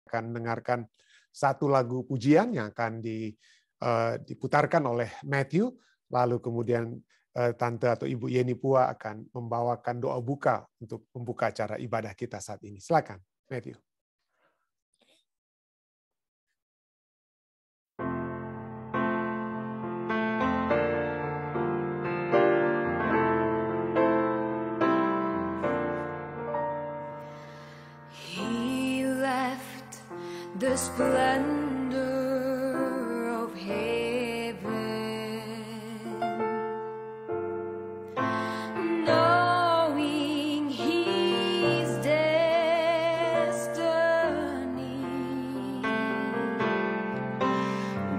akan mendengarkan satu lagu pujian yang akan diputarkan oleh Matthew, lalu kemudian Tante atau Ibu Yeni Pua akan membawakan doa buka untuk membuka acara ibadah kita saat ini. Silakan, Matthew. He left the splendor of heaven, knowing his destiny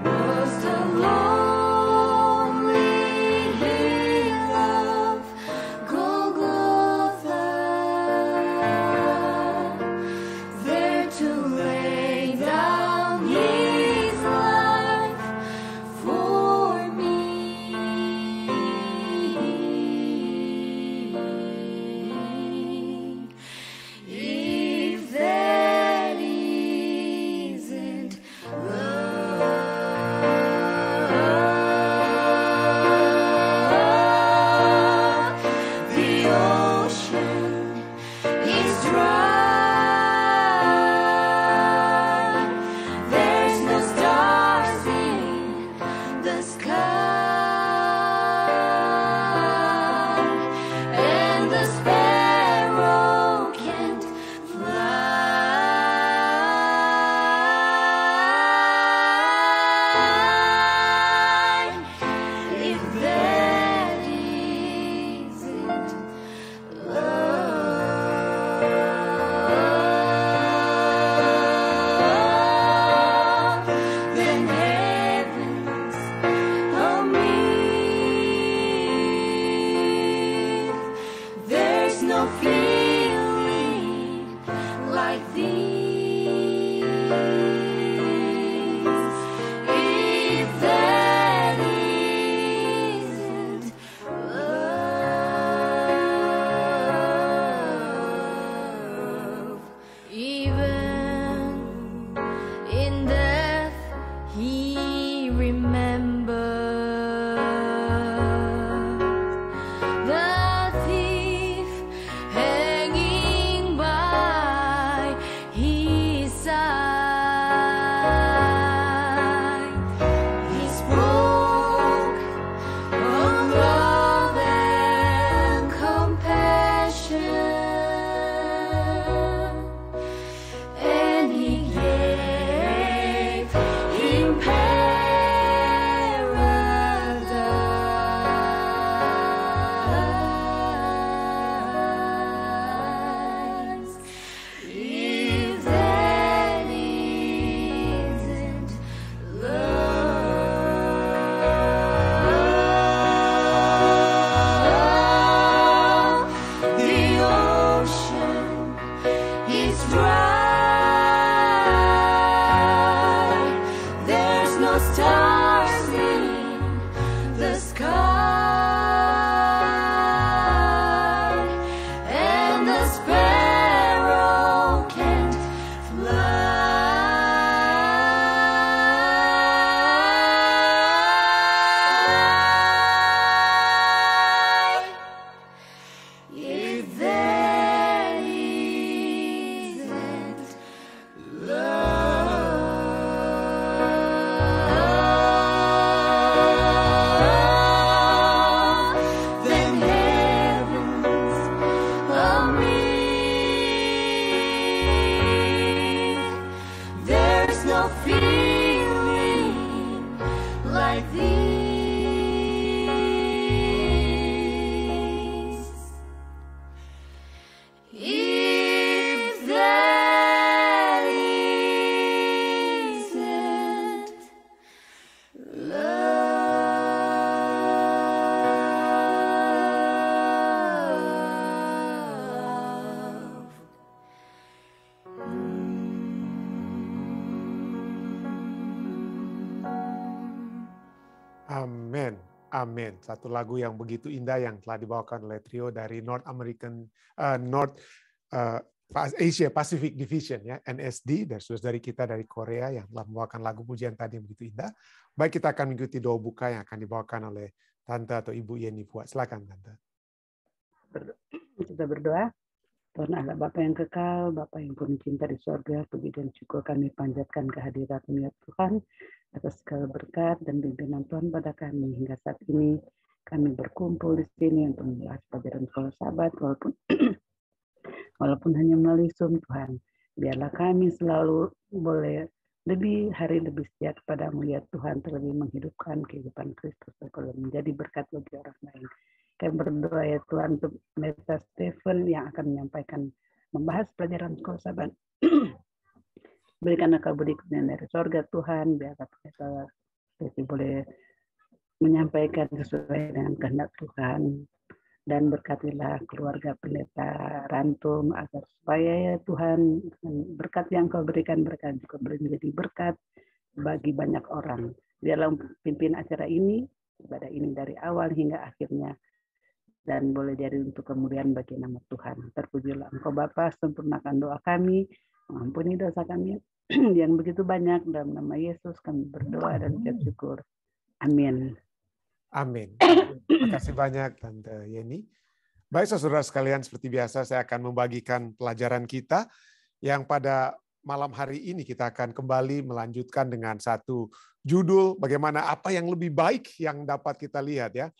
was the lonely hill of Golgotha, there to lay down his life for me. If that isn't love, the ocean is dry. There's no stars in the sky, and the sparrow can't fly. If that isn't love, then heaven's a myth. There's no feeling like these. If that isn't love, even in death he remembered the thief hanging by his side. He spoke of love and compassion, and he gave him paradise. If that isn't love, the ocean is dry. There's no stars in the sky, and the sparrow can't fly. If that isn't love, then heaven's a myth. There's no feeling like these. If that isn't love. Amin. Amin. Satu lagu yang begitu indah yang telah dibawakan oleh trio dari North Asia Pacific Division ya, NSD, dari saudari kita dari Korea yang telah membawakan lagu pujian tadi yang begitu indah. Baik, kita akan mengikuti doa buka yang akan dibawakan oleh Tante atau Ibu Yeni Pua. Silakan Tante. Kita berdoa. Tuhan Allah Bapa yang kekal, Bapa yang penuh cinta di sorga, puji dan syukur kami panjatkan kehadirat-Mu ya Tuhan, atas segala berkat dan pimpinan Tuhan pada kami hingga saat ini. Kami berkumpul di sini untuk membahas pelajaran sekolah Sabat, walaupun hanya melalui Zoom Tuhan. Biarlah kami selalu boleh hari lebih setia kepadamu ya Tuhan, terlebih menghidupkan kehidupan Kristus supaya menjadi berkat bagi orang lain. Kami berdoa ya Tuhan untuk Pendeta Stephen yang akan menyampaikan membahas pelajaran sekolah Sabat. Berikanlah budi kemuliaan dari sorga Tuhan, biarlah Pendeta Stephen boleh menyampaikan sesuai dengan kehendak Tuhan. Dan berkatilah keluarga Pendeta Rantum agar supaya ya Tuhan berkat yang Kau berikan berkat juga menjadi berkat bagi banyak orang. Biarlah pimpin acara ini, ibadah ini dari awal hingga akhirnya, dan boleh jadi untuk kemuliaan bagi nama Tuhan. Terpujilah Engkau Bapa, sempurnakan doa kami, mengampuni dosa kami yang begitu banyak. Dalam nama Yesus kami berdoa dan ucap syukur. Amin. Amin. Terima kasih banyak Tante Yeni. Baik saudara sekalian, seperti biasa saya akan membagikan pelajaran kita yang pada malam hari ini kita akan kembali melanjutkan dengan satu judul, bagaimana apa yang lebih baik yang dapat kita lihat ya.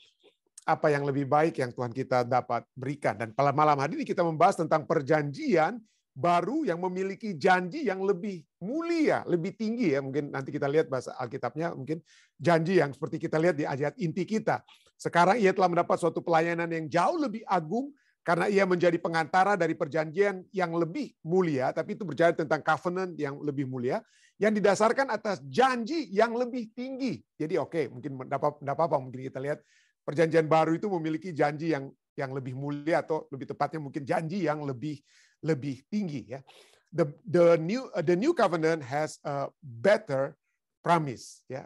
Apa yang lebih baik yang Tuhan kita dapat berikan. Dan pada malam hari ini kita membahas tentang perjanjian baru yang memiliki janji yang lebih mulia, lebih tinggi ya. Mungkin nanti kita lihat bahasa Alkitabnya, mungkin janji yang seperti kita lihat di ayat inti kita. Sekarang ia telah mendapat suatu pelayanan yang jauh lebih agung karena ia menjadi pengantara dari perjanjian yang lebih mulia, tapi itu berbicara tentang covenant yang lebih mulia, yang didasarkan atas janji yang lebih tinggi. Jadi oke, mungkin tidak apa-apa, mungkin kita lihat perjanjian baru itu memiliki janji yang lebih mulia, atau lebih tepatnya mungkin janji yang lebih tinggi ya. The new covenant has a better promise ya,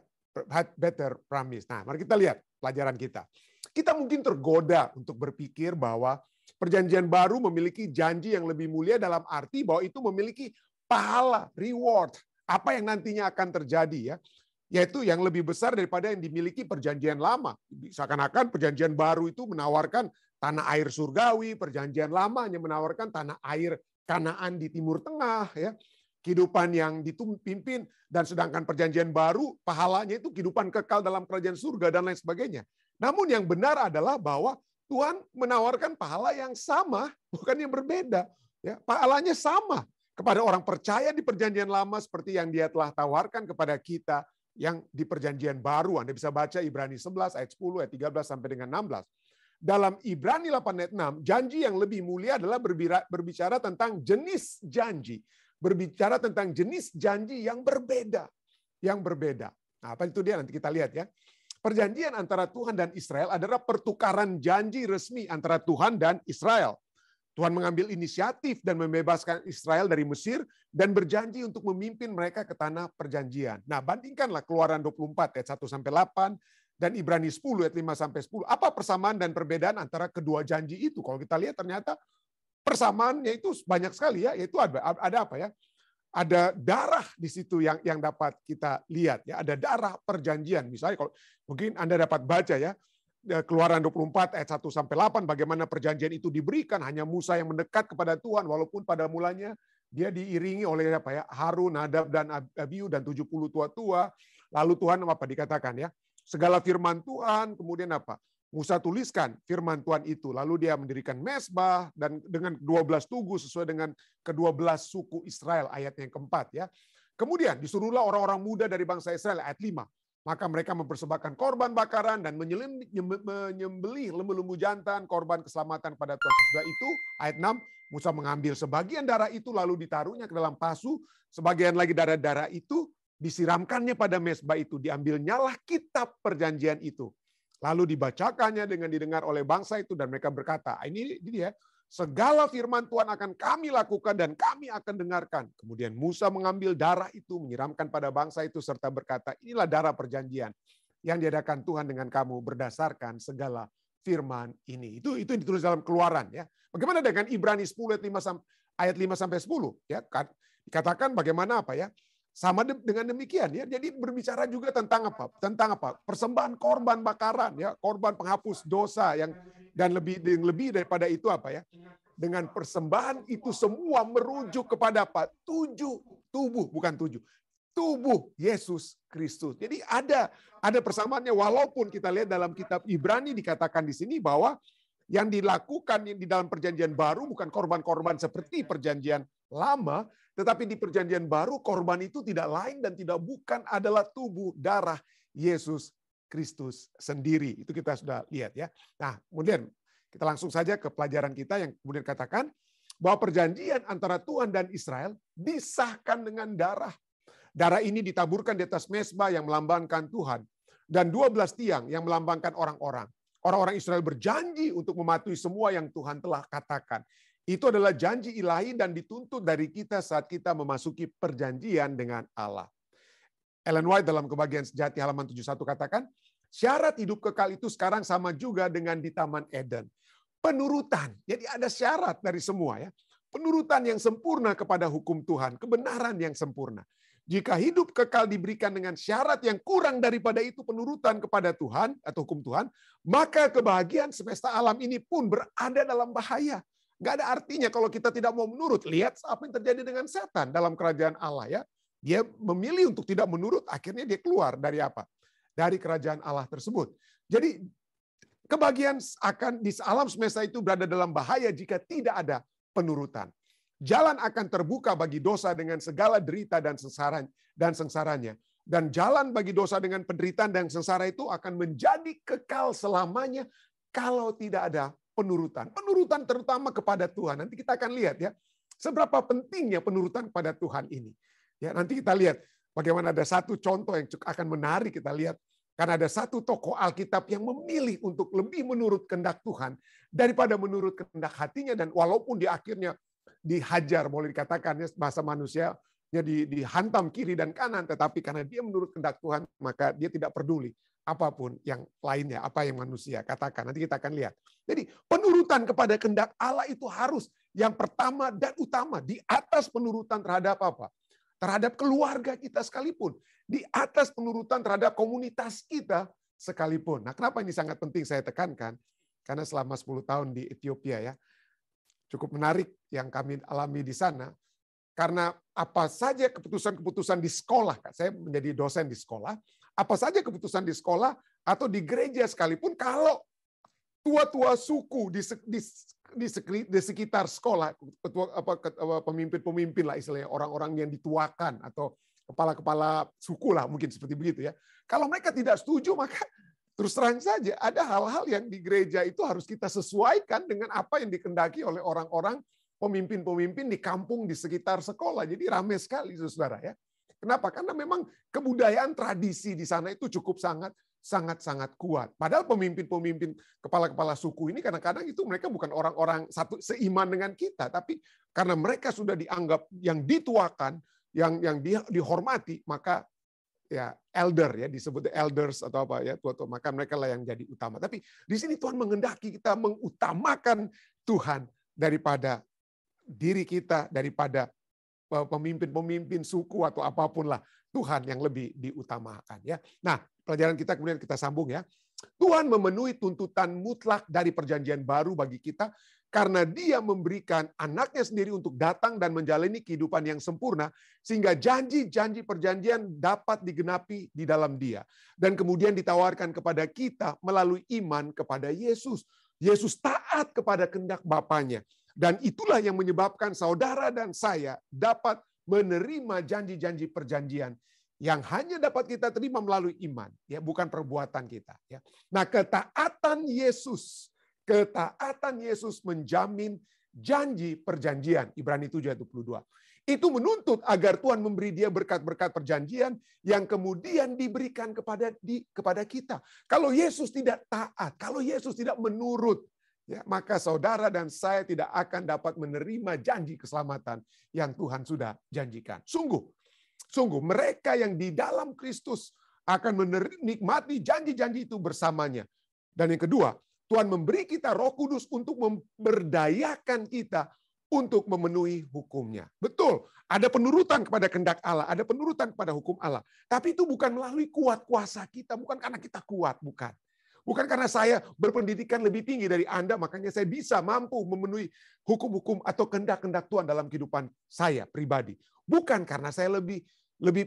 better promise. Nah, mari kita lihat pelajaran kita. Kita mungkin tergoda untuk berpikir bahwa perjanjian baru memiliki janji yang lebih mulia dalam arti bahwa itu memiliki pahala, reward, apa yang nantinya akan terjadi ya. Yaitu yang lebih besar daripada yang dimiliki perjanjian lama. Seakan-akan perjanjian baru itu menawarkan tanah air surgawi, perjanjian lama hanya menawarkan tanah air Kanaan di Timur Tengah, ya, kehidupan yang dipimpin, dan sedangkan perjanjian baru pahalanya itu kehidupan kekal dalam kerajaan surga dan lain sebagainya. Namun yang benar adalah bahwa Tuhan menawarkan pahala yang sama, bukan yang berbeda. Ya, pahalanya sama kepada orang percaya di perjanjian lama seperti yang Dia telah tawarkan kepada kita yang di perjanjian baru. Anda bisa baca Ibrani 11 ayat 10 ayat 13 sampai dengan 16. Dalam Ibrani 8 ayat 6, janji yang lebih mulia adalah berbicara tentang jenis janji. Berbicara tentang jenis janji yang berbeda. Yang berbeda. Nah, apa itu dia? Nanti kita lihat ya. Perjanjian antara Tuhan dan Israel adalah pertukaran janji resmi antara Tuhan dan Israel. Tuhan mengambil inisiatif dan membebaskan Israel dari Mesir dan berjanji untuk memimpin mereka ke tanah perjanjian. Nah, bandingkanlah Keluaran 24 ayat 1 sampai 8 dan Ibrani 10 ayat 5 sampai 10. Apa persamaan dan perbedaan antara kedua janji itu? Kalau kita lihat ternyata persamaannya itu banyak sekali ya, yaitu ada apa ya? Ada darah di situ yang dapat kita lihat ya, ada darah perjanjian. Misalnya kalau mungkin Anda dapat baca ya, Keluaran 24 ayat 1 sampai 8 bagaimana perjanjian itu diberikan, hanya Musa yang mendekat kepada Tuhan walaupun pada mulanya dia diiringi oleh apa ya, Harun, Nadab dan Abihu dan 70 tua-tua. Lalu Tuhan apa dikatakan ya? Segala firman Tuhan, kemudian apa? Musa tuliskan firman Tuhan itu. Lalu dia mendirikan mezbah dan dengan 12 tugu sesuai dengan ke-12 suku Israel, ayat yang keempat ya. Kemudian disuruhlah orang-orang muda dari bangsa Israel, ayat 5. Maka mereka mempersembahkan korban bakaran dan menyembelih lembu-lembu jantan, korban keselamatan pada Tuhan. Sesudah itu, ayat 6, Musa mengambil sebagian darah itu lalu ditaruhnya ke dalam pasu, sebagian lagi darah-darah itu disiramkannya pada mezbah itu, diambilnyalah kitab perjanjian itu. Lalu dibacakannya dengan didengar oleh bangsa itu dan mereka berkata, ini dia, segala firman Tuhan akan kami lakukan dan kami akan dengarkan. Kemudian Musa mengambil darah itu, menyiramkan pada bangsa itu serta berkata, inilah darah perjanjian yang diadakan Tuhan dengan kamu berdasarkan segala firman ini. Itu yang ditulis dalam Keluaran ya. Bagaimana dengan Ibrani 10 ayat 5 sampai 10 ya? Dikatakan bagaimana apa ya? Sama dengan demikian ya. Jadi berbicara juga tentang apa? Tentang apa? Persembahan korban bakaran ya, korban penghapus dosa dan lebih daripada itu apa ya? Dengan persembahan itu semua merujuk kepada apa? Tubuh Yesus Kristus. Jadi ada persamaannya, walaupun kita lihat dalam kitab Ibrani dikatakan di sini bahwa yang dilakukan di dalam perjanjian baru bukan korban-korban seperti perjanjian lama, tetapi di perjanjian baru korban itu tidak lain dan tidak bukan adalah tubuh darah Yesus Kristus sendiri. Itu kita sudah lihat ya. Nah, kemudian kita langsung saja ke pelajaran kita yang kemudian katakan bahwa perjanjian antara Tuhan dan Israel disahkan dengan darah. Darah ini ditaburkan di atas mezbah yang melambangkan Tuhan dan 12 tiang yang melambangkan orang-orang. Orang-orang Israel berjanji untuk mematuhi semua yang Tuhan telah katakan. Itu adalah janji ilahi dan dituntut dari kita saat kita memasuki perjanjian dengan Allah. Ellen White dalam Kebahagiaan Sejati halaman 71 katakan, syarat hidup kekal itu sekarang sama juga dengan di Taman Eden. Penurutan. Jadi ada syarat dari semua ya. Penurutan yang sempurna kepada hukum Tuhan, kebenaran yang sempurna. Jika hidup kekal diberikan dengan syarat yang kurang daripada itu penurutan kepada Tuhan atau hukum Tuhan, maka kebahagiaan semesta alam ini pun berada dalam bahaya. Nggak ada artinya kalau kita tidak mau menurut. Lihat apa yang terjadi dengan setan dalam kerajaan Allah ya. Dia memilih untuk tidak menurut, akhirnya dia keluar dari apa? Dari kerajaan Allah tersebut. Jadi kebahagiaan akan di alam semesta itu berada dalam bahaya jika tidak ada penurutan. Jalan akan terbuka bagi dosa dengan segala derita dan sengsaranya. Dan jalan bagi dosa dengan penderitaan dan sengsara itu akan menjadi kekal selamanya kalau tidak ada penurutan. Penurutan terutama kepada Tuhan. Nanti kita akan lihat ya, seberapa pentingnya penurutan kepada Tuhan ini. Ya, nanti kita lihat bagaimana ada satu contoh yang akan menarik kita lihat. Karena ada satu tokoh Alkitab yang memilih untuk lebih menurut kehendak Tuhan daripada menurut kehendak hatinya. Dan walaupun di akhirnya dihajar, boleh dikatakan ya, bahasa manusia dihantam kiri dan kanan, tetapi karena dia menurut kehendak Tuhan, maka dia tidak peduli apapun yang lainnya, apa yang manusia katakan. Nanti kita akan lihat. Jadi penurutan kepada kehendak Allah itu harus yang pertama dan utama, di atas penurutan terhadap apa? Terhadap keluarga kita sekalipun, di atas penurutan terhadap komunitas kita sekalipun. Nah, kenapa ini sangat penting saya tekankan? Karena selama 10 tahun di Ethiopia ya, cukup menarik yang kami alami di sana. Karena apa saja keputusan-keputusan di sekolah, saya menjadi dosen di sekolah, apa saja keputusan di sekolah atau di gereja sekalipun, kalau tua-tua suku di sekitar sekolah, pemimpin-pemimpin lah istilahnya, orang-orang yang dituakan atau kepala-kepala suku lah mungkin seperti begitu ya. Kalau mereka tidak setuju, maka terus terang saja ada hal-hal yang di gereja itu harus kita sesuaikan dengan apa yang dikehendaki oleh orang-orang pemimpin-pemimpin di kampung di sekitar sekolah. Jadi ramai sekali saudara ya. Kenapa? Karena memang kebudayaan tradisi di sana itu cukup sangat kuat. Padahal pemimpin-pemimpin kepala-kepala suku ini kadang-kadang itu mereka bukan orang-orang satu seiman dengan kita, tapi karena mereka sudah dianggap yang dituakan, yang dihormati, maka ya elder ya, disebut elders atau apa ya, tua-tua, maka mereka lah yang jadi utama. Tapi di sini Tuhan menghendaki kita mengutamakan Tuhan daripada diri kita, daripada pemimpin-pemimpin suku atau apapun lah, Tuhan yang lebih diutamakan ya. Nah, pelajaran kita kemudian kita sambung ya. Tuhan memenuhi tuntutan mutlak dari perjanjian baru bagi kita karena Dia memberikan anaknya sendiri untuk datang dan menjalani kehidupan yang sempurna sehingga janji-janji perjanjian dapat digenapi di dalam Dia dan kemudian ditawarkan kepada kita melalui iman kepada Yesus. Yesus taat kepada kehendak Bapanya. Dan itulah yang menyebabkan saudara dan saya dapat menerima janji-janji perjanjian yang hanya dapat kita terima melalui iman, ya, bukan perbuatan kita. Ya. Nah, ketaatan Yesus menjamin janji perjanjian. Ibrani 7 ayat 22. Itu menuntut agar Tuhan memberi dia berkat-berkat perjanjian yang kemudian diberikan kepada kita. Kalau Yesus tidak taat, kalau Yesus tidak menurut, ya, maka saudara dan saya tidak akan dapat menerima janji keselamatan yang Tuhan sudah janjikan. Sungguh mereka yang di dalam Kristus akan menikmati janji-janji itu bersamanya. Dan yang kedua, Tuhan memberi kita Roh Kudus untuk memberdayakan kita untuk memenuhi hukumnya. Betul, ada penurutan kepada kehendak Allah, ada penurutan kepada hukum Allah. Tapi itu bukan melalui kuat kuasa kita, bukan karena kita kuat, bukan. Bukan karena saya berpendidikan lebih tinggi dari Anda, makanya saya bisa mampu memenuhi hukum-hukum atau kehendak-kehendak Tuhan dalam kehidupan saya pribadi. Bukan karena saya lebih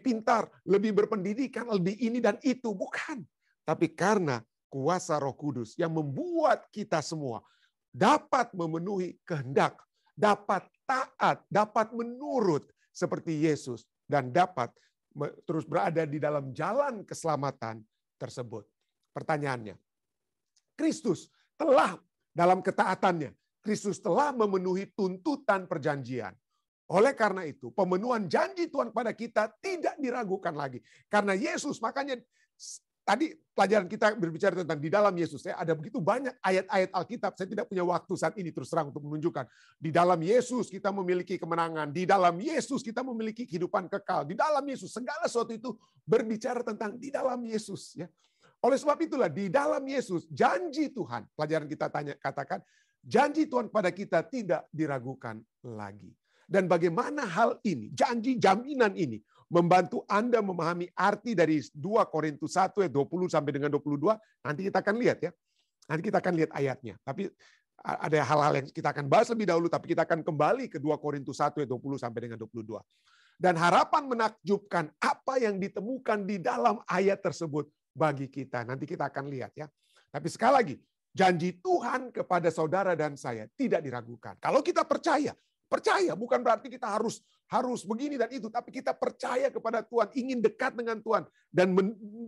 pintar, lebih berpendidikan, lebih ini dan itu. Bukan. Tapi karena kuasa Roh Kudus yang membuat kita semua dapat memenuhi kehendak, dapat taat, dapat menurut seperti Yesus, dan dapat terus berada di dalam jalan keselamatan tersebut. Pertanyaannya, Kristus telah dalam ketaatannya, Kristus telah memenuhi tuntutan perjanjian. Oleh karena itu, pemenuhan janji Tuhan pada kita tidak diragukan lagi. Karena Yesus, makanya tadi pelajaran kita berbicara tentang di dalam Yesus. Ada begitu banyak ayat-ayat Alkitab, saya tidak punya waktu saat ini terus terang untuk menunjukkan. Di dalam Yesus kita memiliki kemenangan, di dalam Yesus kita memiliki kehidupan kekal, di dalam Yesus segala sesuatu itu berbicara tentang di dalam Yesus. Ya. Oleh sebab itulah di dalam Yesus janji Tuhan, pelajaran kita katakan, janji Tuhan pada kita tidak diragukan lagi. Dan bagaimana hal ini, janji jaminan ini, membantu Anda memahami arti dari 2 Korintus 1 ayat 20 sampai dengan 22, nanti kita akan lihat ya. Nanti kita akan lihat ayatnya. Tapi ada hal-hal yang kita akan bahas lebih dahulu, tapi kita akan kembali ke 2 Korintus 1 ayat 20 sampai dengan 22. Dan harapan menakjubkan apa yang ditemukan di dalam ayat tersebut bagi kita. Nanti kita akan lihat ya. Tapi sekali lagi, janji Tuhan kepada saudara dan saya tidak diragukan. Kalau kita percaya bukan berarti kita harus begini dan itu, tapi kita percaya kepada Tuhan, ingin dekat dengan Tuhan dan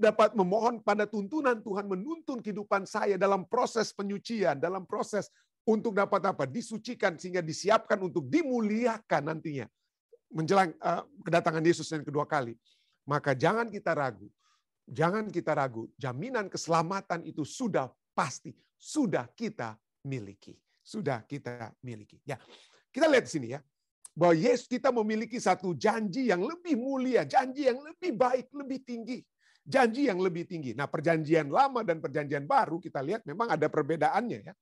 dapat memohon pada tuntunan Tuhan menuntun kehidupan saya dalam proses penyucian, dalam proses untuk dapat disucikan sehingga disiapkan untuk dimuliakan nantinya menjelang kedatangan Yesus yang kedua kali. Maka jangan kita ragu. Jangan kita ragu, jaminan keselamatan itu sudah pasti, sudah kita miliki. Sudah kita miliki. Ya, kita lihat di sini ya, bahwa Yesus kita memiliki satu janji yang lebih mulia, janji yang lebih baik, lebih tinggi. Janji yang lebih tinggi. Nah, perjanjian lama dan perjanjian baru kita lihat memang ada perbedaannya ya.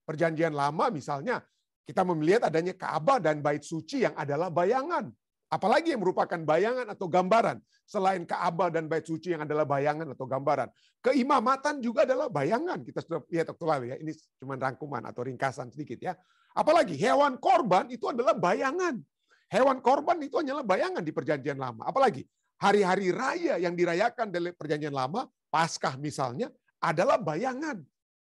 Perjanjian lama misalnya, kita melihat adanya Ka'bah dan bait suci yang adalah bayangan. Apalagi yang merupakan bayangan atau gambaran. Selain Ka'bah dan bait suci yang adalah bayangan atau gambaran. Keimamatan juga adalah bayangan. Kita sudah lihat waktu lalu ya. Ini cuma rangkuman atau ringkasan sedikit ya. Apalagi hewan korban itu adalah bayangan. Hewan korban itu hanyalah bayangan di perjanjian lama. Apalagi hari-hari raya yang dirayakan dalam perjanjian lama, Paskah misalnya, adalah bayangan.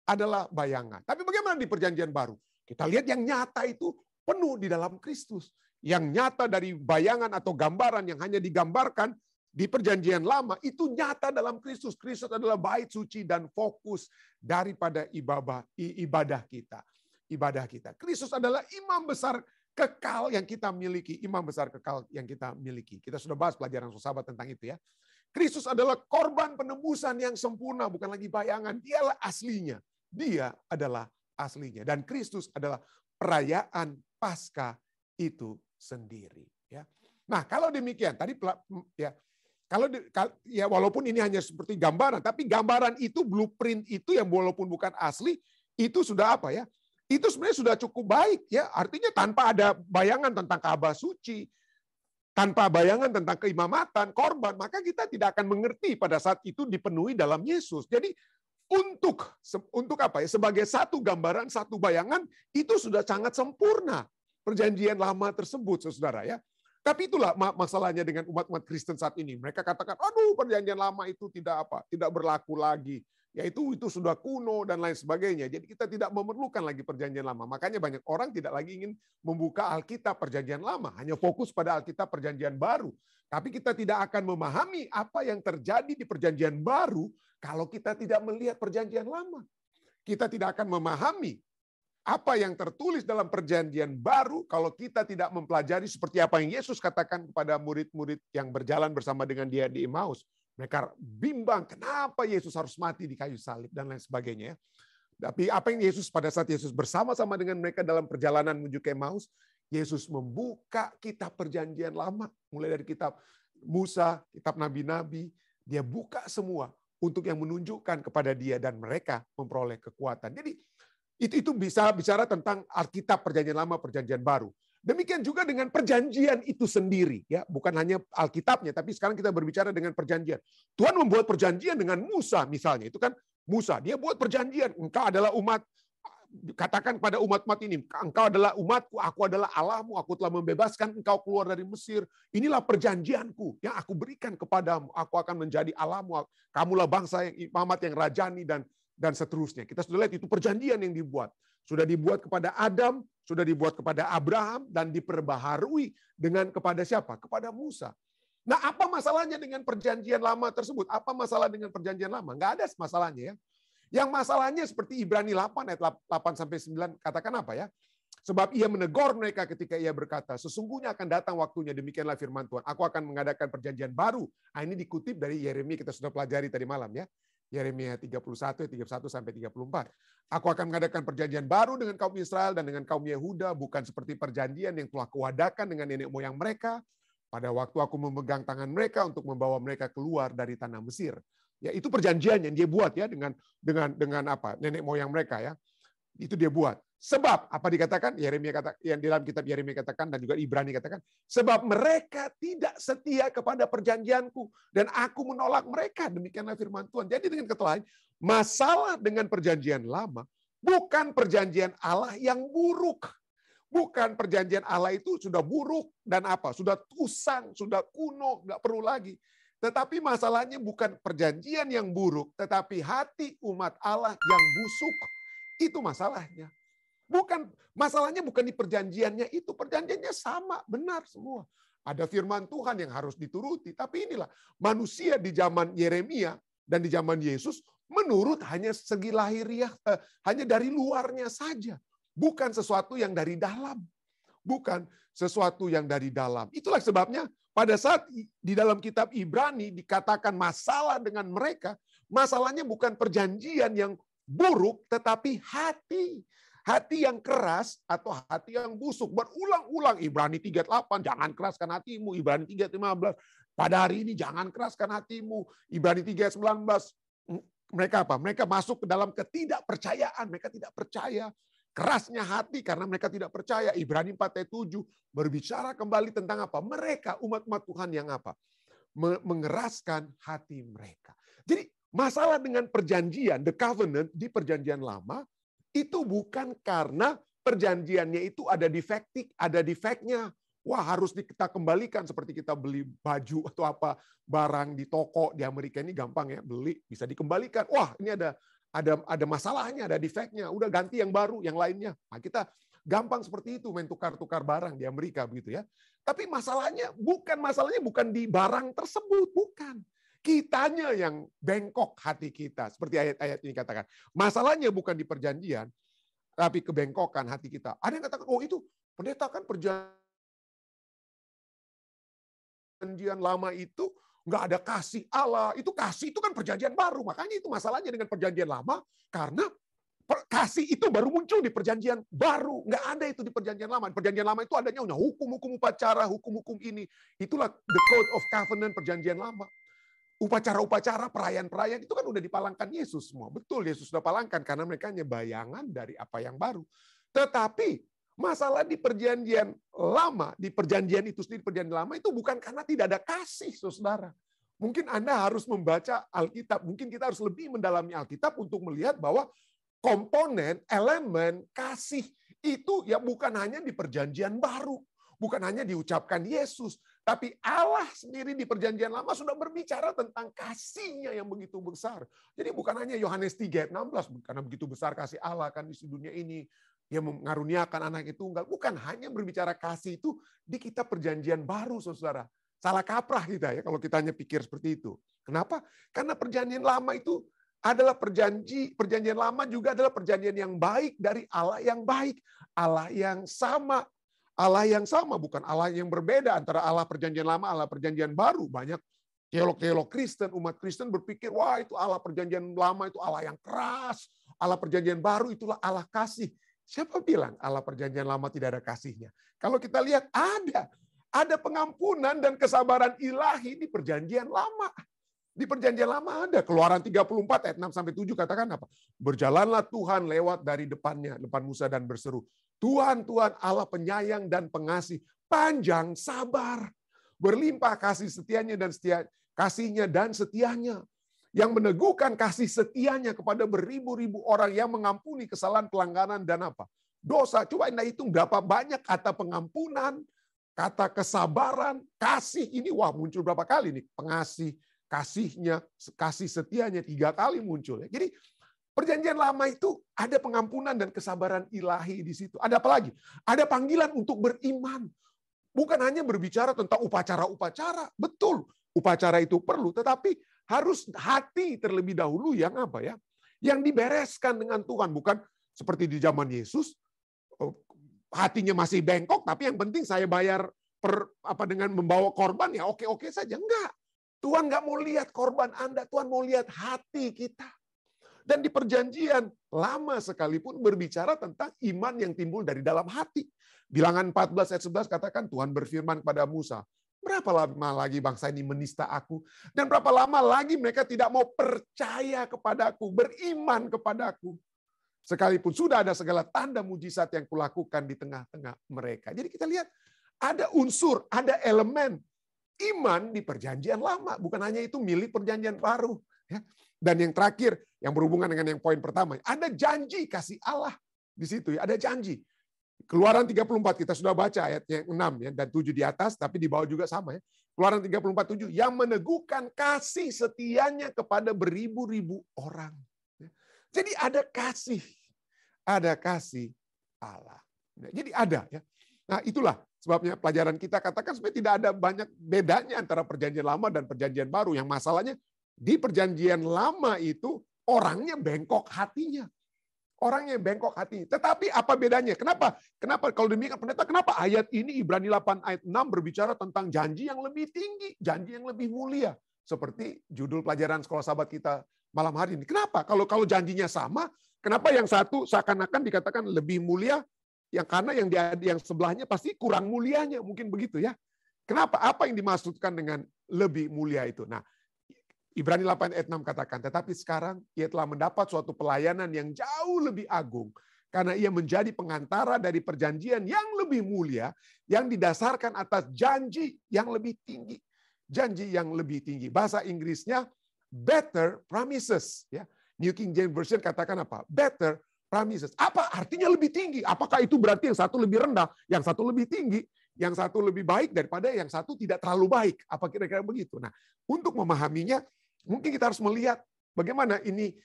Adalah bayangan. Tapi bagaimana di perjanjian baru? Kita lihat yang nyata itu penuh di dalam Kristus. Yang nyata dari bayangan atau gambaran yang hanya digambarkan di perjanjian lama itu nyata dalam Kristus. Kristus adalah bait suci dan fokus daripada ibadah kita. Ibadah kita. Kristus adalah imam besar kekal yang kita miliki. Imam besar kekal yang kita miliki. Kita sudah bahas pelajaran sahabat tentang itu ya. Kristus adalah korban penebusan yang sempurna, bukan lagi bayangan. Dialah aslinya. Dia adalah aslinya. Dan Kristus adalah perayaan Paskah itu sendiri ya. Nah, kalau demikian tadi ya, walaupun ini hanya seperti gambaran, tapi gambaran itu, blueprint itu yang walaupun bukan asli, itu sudah apa ya? Itu sebenarnya sudah cukup baik ya. Artinya tanpa ada bayangan tentang Ka'bah suci, tanpa bayangan tentang keimamatan, korban, maka kita tidak akan mengerti pada saat itu dipenuhi dalam Yesus. Jadi untuk apa ya? Sebagai satu gambaran, satu bayangan itu sudah sangat sempurna. Perjanjian lama tersebut, saudara ya. Tapi itulah masalahnya dengan umat-umat Kristen saat ini. Mereka katakan, aduh perjanjian lama itu tidak berlaku lagi. Yaitu itu sudah kuno dan lain sebagainya. Jadi kita tidak memerlukan lagi perjanjian lama. Makanya banyak orang tidak lagi ingin membuka Alkitab perjanjian lama. Hanya fokus pada Alkitab perjanjian baru. Tapi kita tidak akan memahami apa yang terjadi di perjanjian baru kalau kita tidak melihat perjanjian lama. Kita tidak akan memahami apa yang tertulis dalam perjanjian baru kalau kita tidak mempelajari seperti apa yang Yesus katakan kepada murid-murid yang berjalan bersama dengan dia di Emmaus. Mereka bimbang kenapa Yesus harus mati di kayu salib dan lain sebagainya. Tapi apa yang Yesus pada saat Yesus bersama-sama dengan mereka dalam perjalanan menuju ke Emmaus, Yesus membuka kitab perjanjian lama. Mulai dari kitab Musa, kitab nabi-nabi. Dia buka semua untuk yang menunjukkan kepada dia dan mereka memperoleh kekuatan. Jadi Itu bisa bicara tentang Alkitab Perjanjian Lama, Perjanjian Baru. Demikian juga dengan perjanjian itu sendiri, ya, bukan hanya Alkitabnya, tapi sekarang kita berbicara dengan perjanjian. Tuhan membuat perjanjian dengan Musa misalnya, itu kan Musa, dia buat perjanjian, engkau adalah umat, katakan pada umat-umat ini, engkau adalah umatku, aku adalah Allahmu, aku telah membebaskan engkau keluar dari Mesir. Inilah perjanjianku yang aku berikan kepadamu. Aku akan menjadi Allahmu, kamulah bangsa yang imamat, yang rajani, dan seterusnya. Kita sudah lihat itu perjanjian yang dibuat. Sudah dibuat kepada Adam, sudah dibuat kepada Abraham, dan diperbaharui dengan kepada siapa? Kepada Musa. Nah, apa masalahnya dengan perjanjian lama tersebut? Apa masalah dengan perjanjian lama? Nggak ada masalahnya, ya. Yang masalahnya seperti Ibrani 8 ayat 8-9 katakan apa, ya? Sebab ia menegur mereka ketika ia berkata, sesungguhnya akan datang waktunya, demikianlah firman Tuhan, aku akan mengadakan perjanjian baru. Nah, ini dikutip dari Yeremia, kita sudah pelajari tadi malam, ya. Yeremia 31 sampai 34. Aku akan mengadakan perjanjian baru dengan kaum Israel dan dengan kaum Yehuda, bukan seperti perjanjian yang telah kuadakan dengan nenek moyang mereka pada waktu aku memegang tangan mereka untuk membawa mereka keluar dari tanah Mesir. Ya, itu perjanjian yang dia buat, ya, dengan apa? Nenek moyang mereka, ya. Itu dia buat. Sebab apa dikatakan? Yeremia kata, yang di dalam kitab Yeremia katakan, dan juga Ibrani katakan, sebab mereka tidak setia kepada perjanjianku dan aku menolak mereka. Demikianlah firman Tuhan. Jadi dengan kata lain, masalah dengan perjanjian lama bukan perjanjian Allah yang buruk. Bukan perjanjian Allah itu sudah buruk dan apa? Sudah usang, sudah kuno, nggak perlu lagi. Tetapi masalahnya bukan perjanjian yang buruk, tetapi hati umat Allah yang busuk. Itu masalahnya. Masalahnya bukan di perjanjiannya itu. Perjanjiannya sama, benar semua. Ada firman Tuhan yang harus dituruti. Tapi inilah, manusia di zaman Yeremia dan di zaman Yesus menurut hanya segi lahiriah, hanya dari luarnya saja. Bukan sesuatu yang dari dalam. Bukan sesuatu yang dari dalam. Itulah sebabnya pada saat di dalam kitab Ibrani dikatakan masalah dengan mereka, masalahnya bukan perjanjian yang buruk, tetapi hati. Hati yang keras atau hati yang busuk. Berulang-ulang Ibrani 3:8, jangan keraskan hatimu. Ibrani 3:15, pada hari ini jangan keraskan hatimu. Ibrani 3:19, mereka apa? Mereka masuk ke dalam ketidakpercayaan. Mereka tidak percaya. Kerasnya hati karena mereka tidak percaya. Ibrani 4:7 berbicara kembali tentang apa? Mereka umat-umat Tuhan yang apa? Mengeraskan hati mereka. Jadi masalah dengan perjanjian, the covenant di perjanjian lama, itu bukan karena perjanjiannya itu ada defeknya. Wah, harus kita kembalikan seperti kita beli baju atau apa barang di toko di Amerika ini gampang, ya, beli bisa dikembalikan. Wah, ini ada masalahnya, ada defeknya, udah ganti yang baru, yang lainnya. Nah, kita gampang seperti itu main tukar-tukar barang di Amerika begitu, ya. Tapi masalahnya bukan di barang tersebut, bukan. Kitanya yang bengkok hati kita, seperti ayat-ayat ini katakan. Masalahnya bukan di perjanjian, tapi kebengkokan hati kita. Ada yang katakan, oh itu pendeta kan perjanjian lama itu nggak ada kasih Allah. Itu kasih itu kan perjanjian baru. Makanya itu masalahnya dengan perjanjian lama, karena kasih itu baru muncul di perjanjian baru. Nggak ada itu di perjanjian lama. Perjanjian lama itu adanya hukum-hukum upacara, hukum-hukum ini. Itulah the code of covenant perjanjian lama. Upacara-upacara, perayaan-perayaan itu kan udah dipalangkan Yesus semua. Betul, Yesus sudah palangkan karena mereka hanya bayangan dari apa yang baru. Tetapi masalah di perjanjian lama, di perjanjian itu sendiri, perjanjian lama itu bukan karena tidak ada kasih, saudara. Mungkin Anda harus membaca Alkitab, mungkin kita harus lebih mendalami Alkitab untuk melihat bahwa komponen, elemen, kasih itu ya bukan hanya di perjanjian baru. Bukan hanya diucapkan Yesus, tapi Allah sendiri di perjanjian lama sudah berbicara tentang kasih-Nya yang begitu besar. Jadi bukan hanya Yohanes 3:16, karena begitu besar kasih Allah kan di dunia ini, Dia mengaruniakan anak tunggal. Bukan hanya berbicara kasih itu di kitab perjanjian baru, saudara. Salah kaprah kita ya kalau kita hanya pikir seperti itu. Kenapa? Karena perjanjian lama itu adalah perjanjian lama juga adalah perjanjian yang baik dari Allah yang baik. Allah yang sama. Allah yang sama, bukan Allah yang berbeda antara Allah perjanjian lama, Allah perjanjian baru. Banyak teolog-teolog Kristen, umat Kristen berpikir, wah itu Allah perjanjian lama itu Allah yang keras. Allah perjanjian baru itulah Allah kasih. Siapa bilang Allah perjanjian lama tidak ada kasihnya? Kalau kita lihat ada pengampunan dan kesabaran ilahi di perjanjian lama. Di perjanjian lama ada. Keluaran 34 ayat 6 sampai 7 katakan apa? Berjalanlah Tuhan lewat dari depan Musa dan berseru, Tuhan, Tuhan Allah penyayang dan pengasih, panjang sabar, berlimpah kasihnya dan setianya, yang meneguhkan kasih setianya kepada beribu-ribu orang, yang mengampuni kesalahan, pelanggaran dan apa? Dosa. Coba Anda hitung berapa banyak kata pengampunan, kata kesabaran, kasih ini muncul berapa kali nih? Pengasih, kasihnya, kasih setianya 3 kali muncul. Jadi perjanjian lama itu ada pengampunan dan kesabaran ilahi di situ. Ada apa lagi? Ada panggilan untuk beriman. Bukan hanya berbicara tentang upacara-upacara. Betul, upacara itu perlu, tetapi harus hati terlebih dahulu yang apa ya? Yang dibereskan dengan Tuhan, bukan seperti di zaman Yesus, hatinya masih bengkok, tapi yang penting saya bayar dengan membawa korban ya oke-oke saja. Enggak. Tuhan nggak mau lihat korban Anda, Tuhan mau lihat hati kita. Dan di perjanjian lama sekalipun berbicara tentang iman yang timbul dari dalam hati. Bilangan 14 ayat 11 katakan Tuhan berfirman kepada Musa, berapa lama lagi bangsa ini menista aku? Dan berapa lama lagi mereka tidak mau percaya kepadaku, beriman kepadaku? Sekalipun sudah ada segala tanda mujizat yang kulakukan di tengah-tengah mereka. Jadi kita lihat ada unsur, ada elemen iman di perjanjian lama. Bukan hanya itu milik perjanjian baru. Dan yang terakhir, yang berhubungan dengan yang poin pertama, ada janji kasih Allah di situ. Ada janji. Keluaran 34 kita sudah baca ayat yang 6 ya, dan 7 di atas, tapi di bawah juga sama ya. Keluaran 34:7 yang meneguhkan kasih setianya kepada beribu-ribu orang. Jadi ada kasih Allah. Jadi ada ya. Nah, itulah sebabnya pelajaran kita katakan sebenarnya tidak ada banyak bedanya antara perjanjian lama dan perjanjian baru. Yang masalahnya di perjanjian lama itu orangnya bengkok hatinya. Orangnya bengkok hati. Tetapi apa bedanya? Kenapa kalau demikian pendeta, kenapa ayat ini Ibrani 8 ayat 6 berbicara tentang janji yang lebih tinggi, janji yang lebih mulia, seperti judul pelajaran sekolah sahabat kita malam hari ini. Kenapa? Kalau janjinya sama, kenapa yang satu seakan-akan dikatakan lebih mulia, karena yang sebelahnya pasti kurang mulianya, mungkin begitu ya. Kenapa? Apa yang dimaksudkan dengan lebih mulia itu? Nah, Ibrani 8 ayat 6 katakan, tetapi sekarang ia telah mendapat suatu pelayanan yang jauh lebih agung, karena ia menjadi pengantara dari perjanjian yang lebih mulia, yang didasarkan atas janji yang lebih tinggi. Janji yang lebih tinggi. Bahasa Inggrisnya better promises. Ya. New King James Version katakan apa? Better promises. Apa artinya lebih tinggi? Apakah itu berarti yang satu lebih rendah, yang satu lebih tinggi, yang satu lebih baik daripada yang satu tidak terlalu baik? Apa kira-kira begitu? Nah, untuk memahaminya, mungkin kita harus melihat bagaimana ini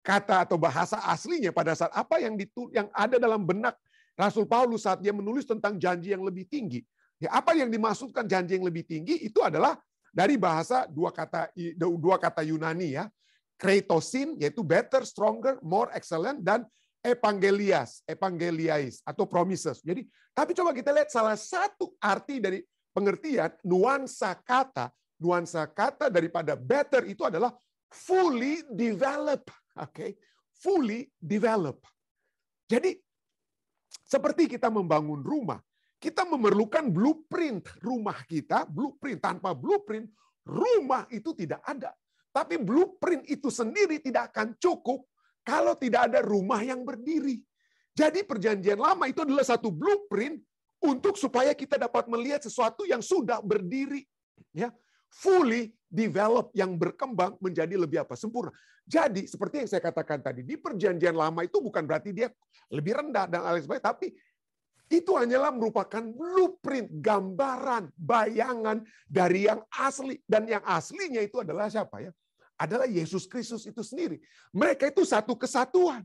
kata atau bahasa aslinya pada saat apa yang ada dalam benak Rasul Paulus saat dia menulis tentang janji yang lebih tinggi. Ya, apa yang dimaksudkan janji yang lebih tinggi itu adalah dari bahasa dua kata Yunani ya. Kretosin yaitu better, stronger, more excellent, dan evangeliais atau promises. Jadi, tapi coba kita lihat salah satu arti dari pengertian nuansa kata daripada better itu adalah fully develop. Oke, fully develop. Jadi seperti kita membangun rumah, kita memerlukan blueprint rumah kita, blueprint. Tanpa blueprint rumah itu tidak ada. Tapi blueprint itu sendiri tidak akan cukup kalau tidak ada rumah yang berdiri. Jadi perjanjian lama itu adalah satu blueprint untuk supaya kita dapat melihat sesuatu yang sudah berdiri. Ya, fully develop, yang berkembang menjadi lebih apa? Sempurna. Jadi seperti yang saya katakan tadi, di perjanjian lama itu bukan berarti dia lebih rendah dan lain sebagainya, tapi itu hanyalah merupakan blueprint, gambaran, bayangan dari yang asli. Dan yang aslinya itu adalah siapa ya? Adalah Yesus Kristus itu sendiri. Mereka itu satu kesatuan.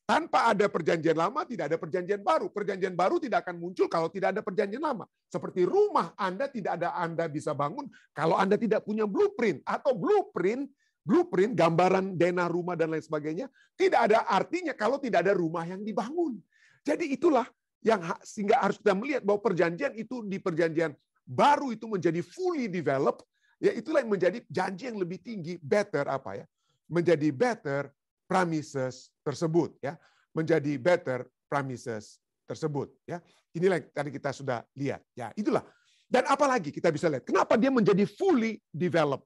Tanpa ada perjanjian lama, tidak ada perjanjian baru. Perjanjian baru tidak akan muncul kalau tidak ada perjanjian lama. Seperti rumah Anda tidak ada Anda bisa bangun kalau Anda tidak punya blueprint. Atau blueprint, gambaran denah rumah dan lain sebagainya, tidak ada artinya kalau tidak ada rumah yang dibangun. Jadi itulah yang sehingga harus kita melihat bahwa perjanjian itu di perjanjian baru itu menjadi fully developed, ya itulah yang menjadi janji yang lebih tinggi, better apa ya? Menjadi better promises tersebut ya, menjadi better promises tersebut ya. Inilah yang tadi kita sudah lihat ya, itulah. Dan apalagi kita bisa lihat kenapa dia menjadi fully developed.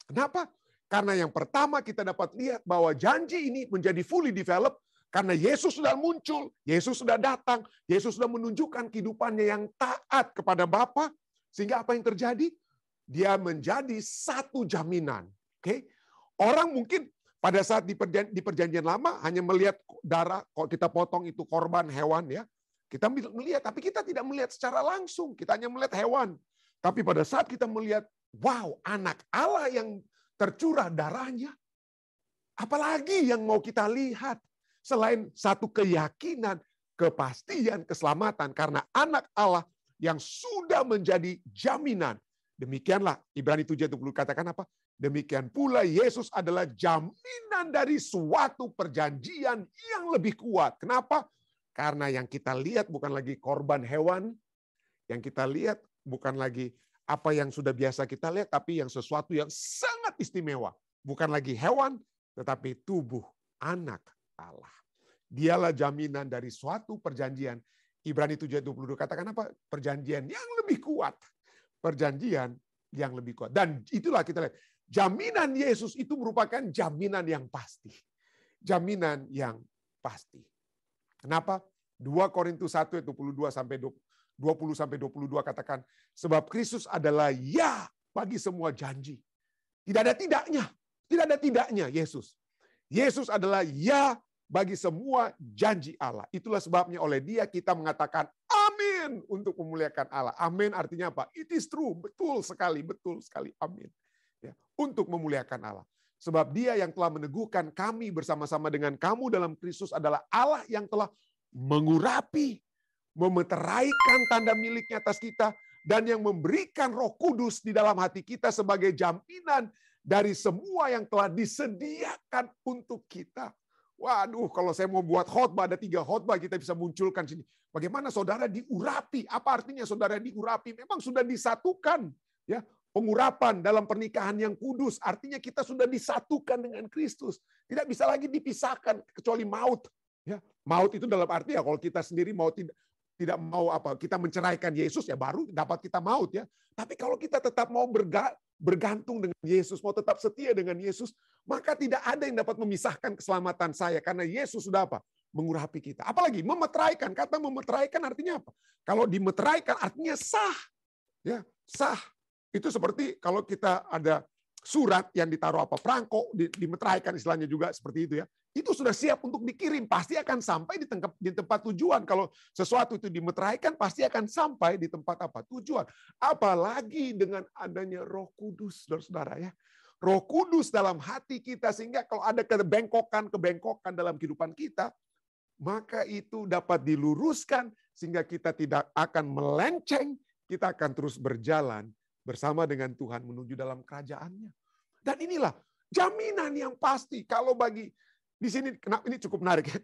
Kenapa? Karena yang pertama kita dapat lihat bahwa janji ini menjadi fully developed karena Yesus sudah muncul, Yesus sudah datang, Yesus sudah menunjukkan kehidupannya yang taat kepada Bapa. Sehingga apa yang terjadi? Dia menjadi satu jaminan. Oke? Orang mungkin pada saat di perjanjian lama hanya melihat darah, kalau kita potong itu korban hewan ya. Kita melihat, tapi kita tidak melihat secara langsung. Kita hanya melihat hewan. Tapi pada saat kita melihat, wow, anak Allah yang tercurah darahnya, apalagi yang mau kita lihat selain satu keyakinan, kepastian, keselamatan karena anak Allah yang sudah menjadi jaminan. Demikianlah Ibrani 7:20 katakan apa? Demikian pula Yesus adalah jaminan dari suatu perjanjian yang lebih kuat. Kenapa? Karena yang kita lihat bukan lagi korban hewan, yang kita lihat bukan lagi apa yang sudah biasa kita lihat, tapi yang sesuatu yang sangat istimewa. Bukan lagi hewan, tetapi tubuh anak Allah. Dialah jaminan dari suatu perjanjian. Ibrani 7:22 katakan apa? Perjanjian yang lebih kuat. Perjanjian yang lebih kuat. Dan itulah kita lihat. Jaminan Yesus itu merupakan jaminan yang pasti. Jaminan yang pasti. Kenapa? 2 Korintus 1:22-22 katakan, sebab Kristus adalah ya bagi semua janji. Tidak ada tidaknya. Tidak ada tidaknya Yesus. Yesus adalah ya bagi semua janji Allah. Itulah sebabnya oleh Dia kita mengatakan amin untuk memuliakan Allah. Amin artinya apa? It is true. Betul sekali. Amin. Ya, untuk memuliakan Allah. Sebab Dia yang telah meneguhkan kami bersama-sama dengan kamu dalam Kristus adalah Allah yang telah mengurapi, memeteraikan tanda miliknya atas kita, dan yang memberikan Roh Kudus di dalam hati kita sebagai jaminan dari semua yang telah disediakan untuk kita. Waduh, kalau saya mau buat khotbah, ada 3 khotbah kita bisa munculkan sini. Bagaimana saudara diurapi? Apa artinya saudara diurapi? Memang sudah disatukan. Ya, pengurapan dalam pernikahan yang kudus, artinya kita sudah disatukan dengan Kristus. Tidak bisa lagi dipisahkan kecuali maut. Ya, maut itu dalam arti ya kalau kita sendiri mau tidak mau apa, kita menceraikan Yesus ya baru dapat kita maut ya. Tapi kalau kita tetap mau bergantung dengan Yesus, mau tetap setia dengan Yesus, maka tidak ada yang dapat memisahkan keselamatan saya karena Yesus sudah apa? Mengurapi kita. Apalagi memeteraikan. Kata memeteraikan artinya apa? Kalau dimeteraikan artinya sah. Ya, sah. Itu seperti kalau kita ada surat yang ditaruh apa perangko dimeteraikan istilahnya juga seperti itu ya. Itu sudah siap untuk dikirim, pasti akan sampai di tempat tujuan. Kalau sesuatu itu dimeteraikan pasti akan sampai di tempat apa? Tujuan. Apalagi dengan adanya Roh Kudus, Saudara ya. Roh Kudus dalam hati kita sehingga kalau ada kebengkokan dalam kehidupan kita, maka itu dapat diluruskan sehingga kita tidak akan melenceng, kita akan terus berjalan bersama dengan Tuhan menuju dalam kerajaannya. Dan inilah jaminan yang pasti. Kalau bagi di sini, ini cukup menarik ya.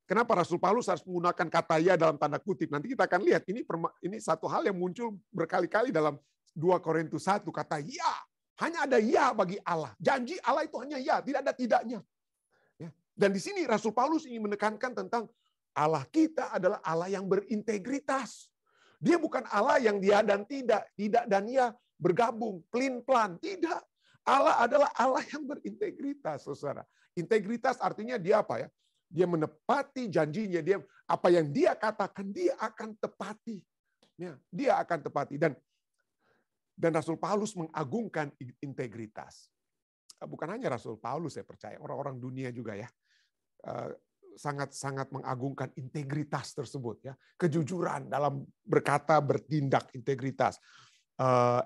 Kenapa Rasul Paulus harus menggunakan kata ya dalam tanda kutip? Nanti kita akan lihat. Ini satu hal yang muncul berkali-kali dalam 2 Korintus 1. Kata ya. Hanya ada ya bagi Allah. Janji Allah itu hanya ya. Tidak ada tidaknya. Ya. Dan di sini Rasul Paulus ingin menekankan tentang Allah kita adalah Allah yang berintegritas. Dia bukan Allah yang dia dan tidak dan ya bergabung, pelin-pelan. Tidak. Allah adalah Allah yang berintegritas, saudara. Integritas artinya dia apa ya? Dia menepati janjinya. Dia apa yang dia katakan dia akan tepati. Ya, dia akan tepati dan Rasul Paulus mengagungkan integritas. Bukan hanya Rasul Paulus, saya percaya orang-orang dunia juga ya. Sangat-sangat mengagungkan integritas tersebut ya. Kejujuran dalam berkata, bertindak, integritas.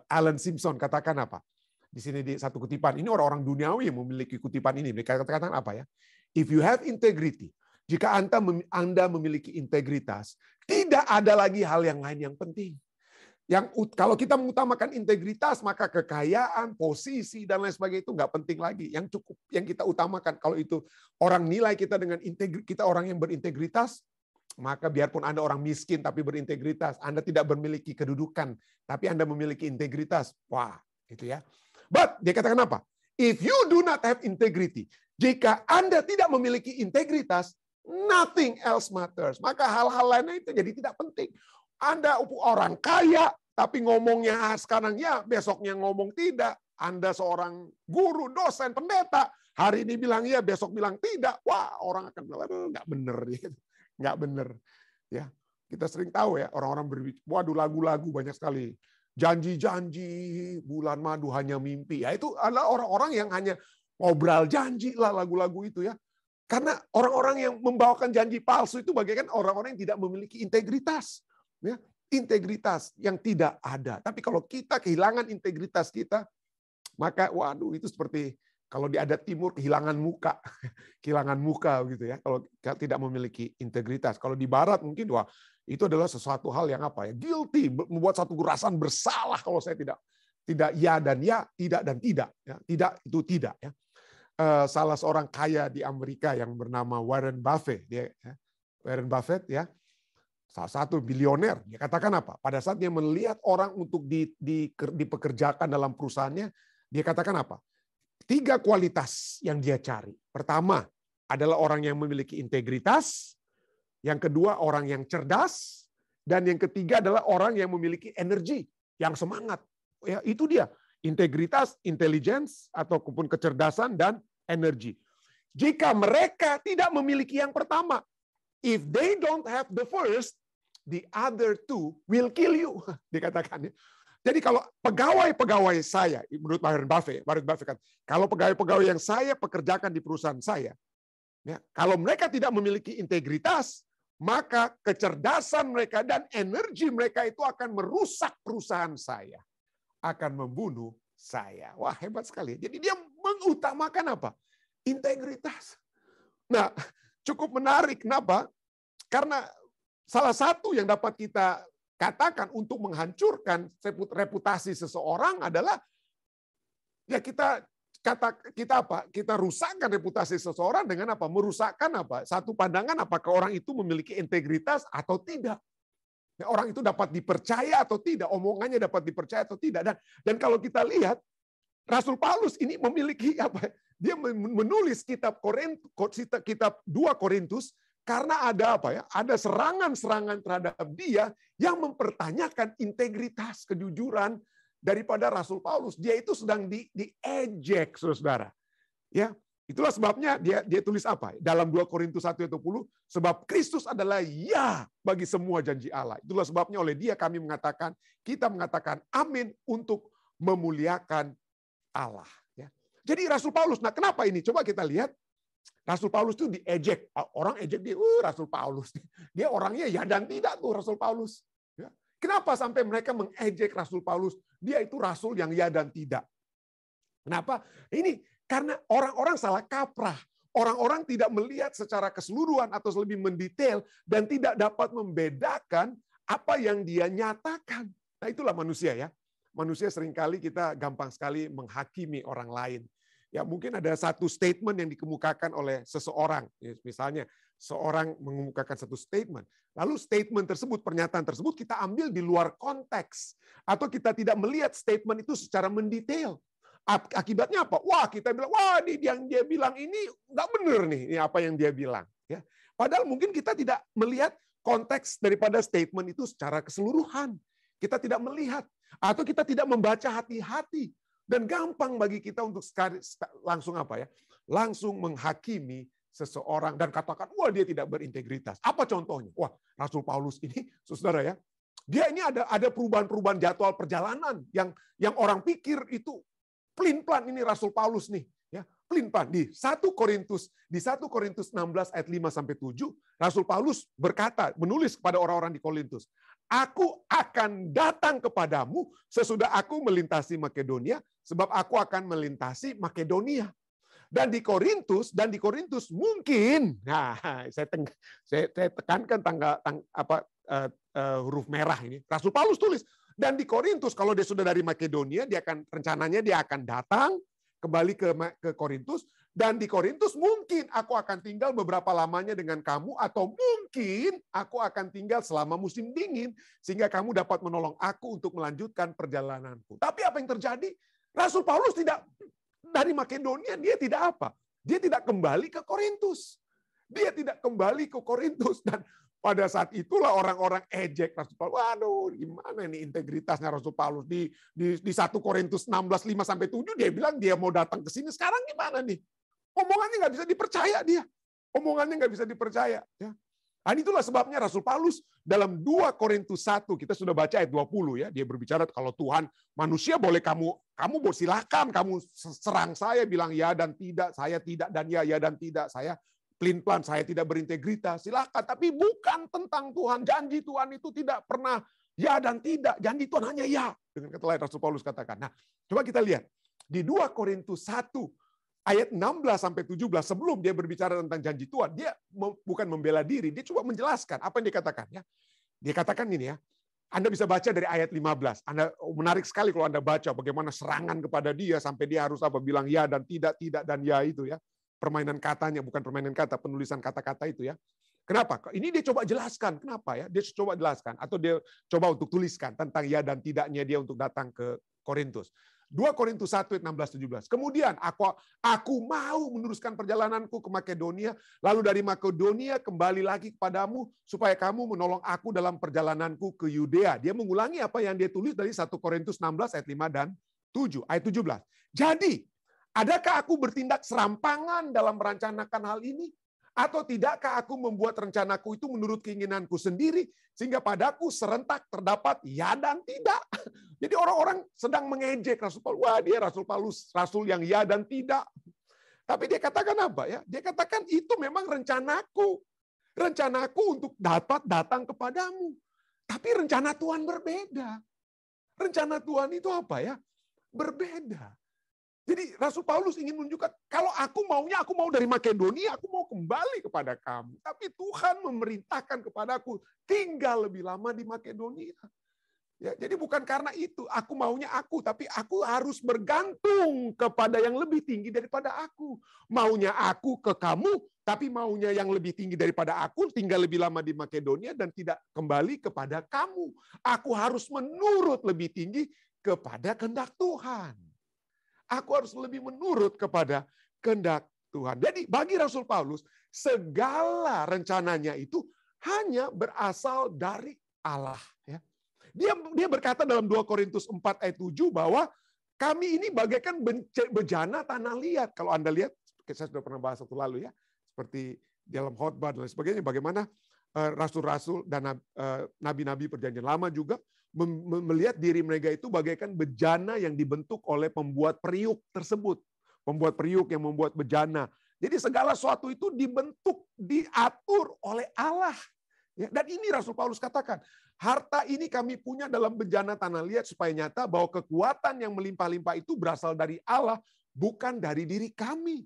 Alan Simpson katakan apa? Di sini di satu kutipan, ini orang-orang duniawi yang memiliki kutipan ini. Mereka katakan apa ya? If you have integrity, jika Anda memiliki integritas, tidak ada lagi hal yang lain yang penting. Kalau kita mengutamakan integritas, maka kekayaan, posisi dan lain sebagainya itu nggak penting lagi. Yang kita utamakan kalau itu orang nilai kita dengan kita orang yang berintegritas, maka biarpun Anda orang miskin tapi berintegritas, Anda tidak memiliki kedudukan, tapi Anda memiliki integritas. Wah, itu ya. But dia katakan apa? If you do not have integrity, jika Anda tidak memiliki integritas, nothing else matters. Maka hal-hal lainnya itu jadi tidak penting. Anda orang kaya, tapi ngomongnya sekarang ya, besoknya ngomong tidak. Anda seorang guru, dosen, pendeta, hari ini bilang iya, besok bilang tidak. Wah, orang akan bilang, nggak bener. Nggak bener. Ya, kita sering tahu ya, orang-orang berbicara, waduh lagu-lagu banyak sekali. Janji-janji, bulan madu hanya mimpi. Ya, itu adalah orang-orang yang hanya ngobrol janji lah lagu-lagu itu ya. Karena orang-orang yang membawakan janji palsu itu bagaikan orang-orang yang tidak memiliki integritas. Ya, integritas yang tidak ada. Tapi kalau kita kehilangan integritas kita, maka waduh itu seperti kalau di adat timur kehilangan muka. Kehilangan muka gitu ya. Kalau tidak memiliki integritas. Kalau di barat mungkin wah itu adalah sesuatu hal yang apa ya? Guilty, membuat satu perasaan bersalah kalau saya tidak ya dan ya, tidak dan tidak ya. Tidak itu tidak ya. Salah seorang kaya di Amerika yang bernama Warren Buffett, Warren Buffett ya, salah satu bilioner. Dia katakan apa? Pada saat dia melihat orang untuk dipekerjakan dalam perusahaannya, dia katakan apa? 3 kualitas yang dia cari. Pertama adalah orang yang memiliki integritas, yang kedua orang yang cerdas, dan yang ketiga adalah orang yang memiliki energi, yang semangat. Ya, itu dia. Integritas, intelligence, ataupun kecerdasan, dan energi. Jika mereka tidak memiliki yang pertama, if they don't have the first, the other two will kill you. Dikatakan. Jadi kalau pegawai-pegawai saya, menurut Warren Buffett kata, kalau pegawai-pegawai yang saya pekerjakan di perusahaan saya, ya, kalau mereka tidak memiliki integritas, maka kecerdasan mereka dan energi mereka itu akan merusak perusahaan saya. Akan membunuh saya. Wah, hebat sekali. Jadi dia mengutamakan apa? Integritas. Nah, cukup menarik. Kenapa? Karena salah satu yang dapat kita katakan untuk menghancurkan reputasi seseorang adalah ya kita apa? Kita rusakkan reputasi seseorang dengan apa? Merusakkan apa? Satu pandangan apakah orang itu memiliki integritas atau tidak. Ya, orang itu dapat dipercaya atau tidak, omongannya dapat dipercaya atau tidak. Dan kalau kita lihat Rasul Paulus ini memiliki apa? Dia menulis kitab 2 Korintus karena ada apa ya? Ada serangan-serangan terhadap dia yang mempertanyakan integritas, kejujuran daripada Rasul Paulus. Dia itu sedang diejek, Saudara. Ya, itulah sebabnya dia tulis apa? Dalam 2 Korintus 1:10, sebab Kristus adalah ya bagi semua janji Allah. Itulah sebabnya oleh dia kita mengatakan amin untuk memuliakan Allah. Ya. Jadi Rasul Paulus, nah kenapa ini? Coba kita lihat. Rasul Paulus itu diejek. Orang ejek dia, Rasul Paulus. Dia orangnya ya dan tidak tuh Rasul Paulus. Ya. Kenapa sampai mereka mengejek Rasul Paulus? Dia itu Rasul yang ya dan tidak. Kenapa? Ini karena orang-orang salah kaprah. Orang-orang tidak melihat secara keseluruhan atau lebih mendetail dan tidak dapat membedakan apa yang dia nyatakan. Nah itulah manusia ya. Manusia seringkali kita gampang sekali menghakimi orang lain. Ya mungkin ada satu statement yang dikemukakan oleh seseorang. Misalnya seorang mengemukakan satu statement. Lalu statement tersebut, pernyataan tersebut kita ambil di luar konteks. Atau kita tidak melihat statement itu secara mendetail. Akibatnya apa? Wah kita bilang, wah yang dia bilang ini nggak benar nih. Ini apa yang dia bilang. Ya. Padahal mungkin kita tidak melihat konteks daripada statement itu secara keseluruhan. Kita tidak melihat. Atau kita tidak membaca hati-hati. Dan gampang bagi kita untuk langsung apa ya? Langsung menghakimi seseorang dan katakan, wah dia tidak berintegritas. Apa contohnya? Wah Rasul Paulus ini, saudara ya, dia ini ada perubahan-perubahan jadwal perjalanan yang orang pikir itu pelin-pelan ini Rasul Paulus nih, ya pelin-pelan di 1 Korintus 16 ayat 5 sampai 7, Rasul Paulus berkata, menulis kepada orang-orang di Korintus, aku akan datang kepadamu sesudah aku melintasi Makedonia, sebab aku akan melintasi Makedonia. Dan di Korintus mungkin, nah saya tekankan huruf merah ini. Rasul Paulus tulis, dan di Korintus kalau dia sudah dari Makedonia, rencananya dia akan datang kembali ke Korintus, dan di Korintus mungkin aku akan tinggal beberapa lamanya dengan kamu, atau mungkin aku akan tinggal selama musim dingin sehingga kamu dapat menolong aku untuk melanjutkan perjalananku. Tapi apa yang terjadi? Rasul Paulus tidak dari Makedonia, dia tidak apa? Dia tidak kembali ke Korintus. Dia tidak kembali ke Korintus, dan Pada saat itulah orang-orang ejek Rasul Paulus. Waduh, gimana ini integritasnya Rasul Paulus di 1 Korintus 16:5-7 dia bilang dia mau datang ke sini. Sekarang gimana nih? Omongannya nggak bisa dipercaya dia. Omongannya nggak bisa dipercaya. Ya. Dan itulah sebabnya Rasul Paulus dalam 2 Korintus 1, kita sudah baca ayat 20 ya, dia berbicara kalau Tuhan manusia boleh kamu silakan kamu serang saya, bilang ya dan tidak, saya tidak dan ya dan tidak, saya pelin-pelan, saya tidak berintegritas, silakan. Tapi bukan tentang Tuhan. Janji Tuhan itu tidak pernah ya dan tidak. Janji Tuhan hanya ya. Dengan kata lain Rasul Paulus katakan. Nah, coba kita lihat. Di 2 Korintus 1 ayat 16-17 sebelum dia berbicara tentang janji Tuhan, dia bukan membela diri, dia coba menjelaskan apa yang dia katakan ya. Dia katakan ini ya. Anda bisa baca dari ayat 15. Anda menarik sekali kalau Anda baca bagaimana serangan kepada dia sampai dia harus bilang ya dan tidak dan ya itu ya. Permainan katanya, bukan permainan kata, penulisan kata-kata itu ya. Kenapa? Ini dia coba jelaskan. Kenapa ya? Dia coba jelaskan. Atau dia coba untuk tuliskan tentang ya dan tidaknya dia untuk datang ke Korintus. 2 Korintus 1 ayat 16-17. Kemudian aku mau meneruskan perjalananku ke Makedonia, lalu dari Makedonia kembali lagi kepadamu, supaya kamu menolong aku dalam perjalananku ke Yudea. Dia mengulangi apa yang dia tulis dari 1 Korintus 16 ayat 5 dan 7. Ayat 17. Jadi, adakah aku bertindak serampangan dalam merencanakan hal ini? Atau tidakkah aku membuat rencanaku itu menurut keinginanku sendiri, sehingga padaku serentak terdapat ya dan tidak? Jadi orang-orang sedang mengejek Rasul Paulus. Wah, dia Rasul Paulus, Rasul yang ya dan tidak. Tapi dia katakan apa ya? Dia katakan itu memang rencanaku. Rencanaku untuk dapat datang kepadamu. Tapi rencana Tuhan berbeda. Rencana Tuhan itu apa ya? Berbeda. Jadi Rasul Paulus ingin menunjukkan, kalau aku mau dari Makedonia, aku mau kembali kepada kamu. Tapi Tuhan memerintahkan kepadaku, tinggal lebih lama di Makedonia. Ya, jadi bukan karena itu, aku maunya aku, tapi aku harus bergantung kepada yang lebih tinggi daripada aku. Maunya aku ke kamu, tapi maunya yang lebih tinggi daripada aku, tinggal lebih lama di Makedonia dan tidak kembali kepada kamu. Aku harus menurut lebih tinggi kepada kehendak Tuhan. Aku harus lebih menurut kepada kehendak Tuhan. Jadi bagi Rasul Paulus, segala rencananya itu hanya berasal dari Allah. Ya. Dia berkata dalam 2 Korintus 4 ayat 7 bahwa kami ini bagaikan bejana tanah liat. Kalau Anda lihat, saya sudah pernah bahas waktu lalu ya, seperti dalam khotbah dan lain sebagainya, bagaimana rasul-rasul dan nabi-nabi perjanjian lama juga melihat diri mereka itu bagaikan bejana yang dibentuk oleh pembuat periuk tersebut. Pembuat periuk yang membuat bejana. Jadi segala sesuatu itu dibentuk, diatur oleh Allah. Ya, dan ini Rasul Paulus katakan, harta ini kami punya dalam bejana tanah liat supaya nyata bahwa kekuatan yang melimpah-limpah itu berasal dari Allah, bukan dari diri kami.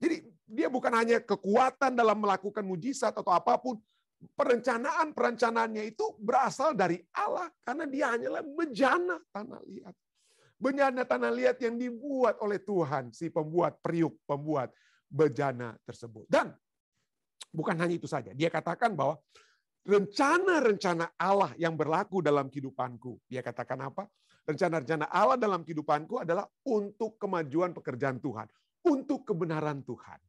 Jadi dia bukan hanya kekuatan dalam melakukan mujizat atau apapun, perencanaannya itu berasal dari Allah karena dia hanyalah bejana tanah liat. Bejana tanah liat yang dibuat oleh Tuhan, si pembuat periuk, pembuat bejana tersebut. Dan bukan hanya itu saja, dia katakan bahwa rencana-rencana Allah yang berlaku dalam kehidupanku. Dia katakan apa? Rencana-rencana Allah dalam kehidupanku adalah untuk kemajuan pekerjaan Tuhan, untuk kebenaran Tuhan.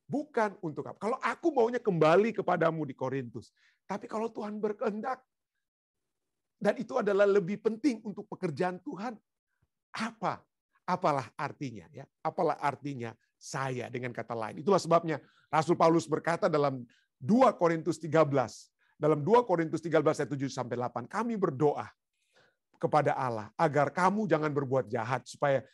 Bukan untuk apa. Kalau aku maunya kembali kepadamu di Korintus. Tapi kalau Tuhan berkehendak, dan itu adalah lebih penting untuk pekerjaan Tuhan, apalah artinya? Ya? Apalah artinya saya dengan kata lain. Itulah sebabnya Rasul Paulus berkata dalam 2 Korintus 13. Dalam 2 Korintus 13 ayat 7-8. Kami berdoa kepada Allah agar kamu jangan berbuat jahat supaya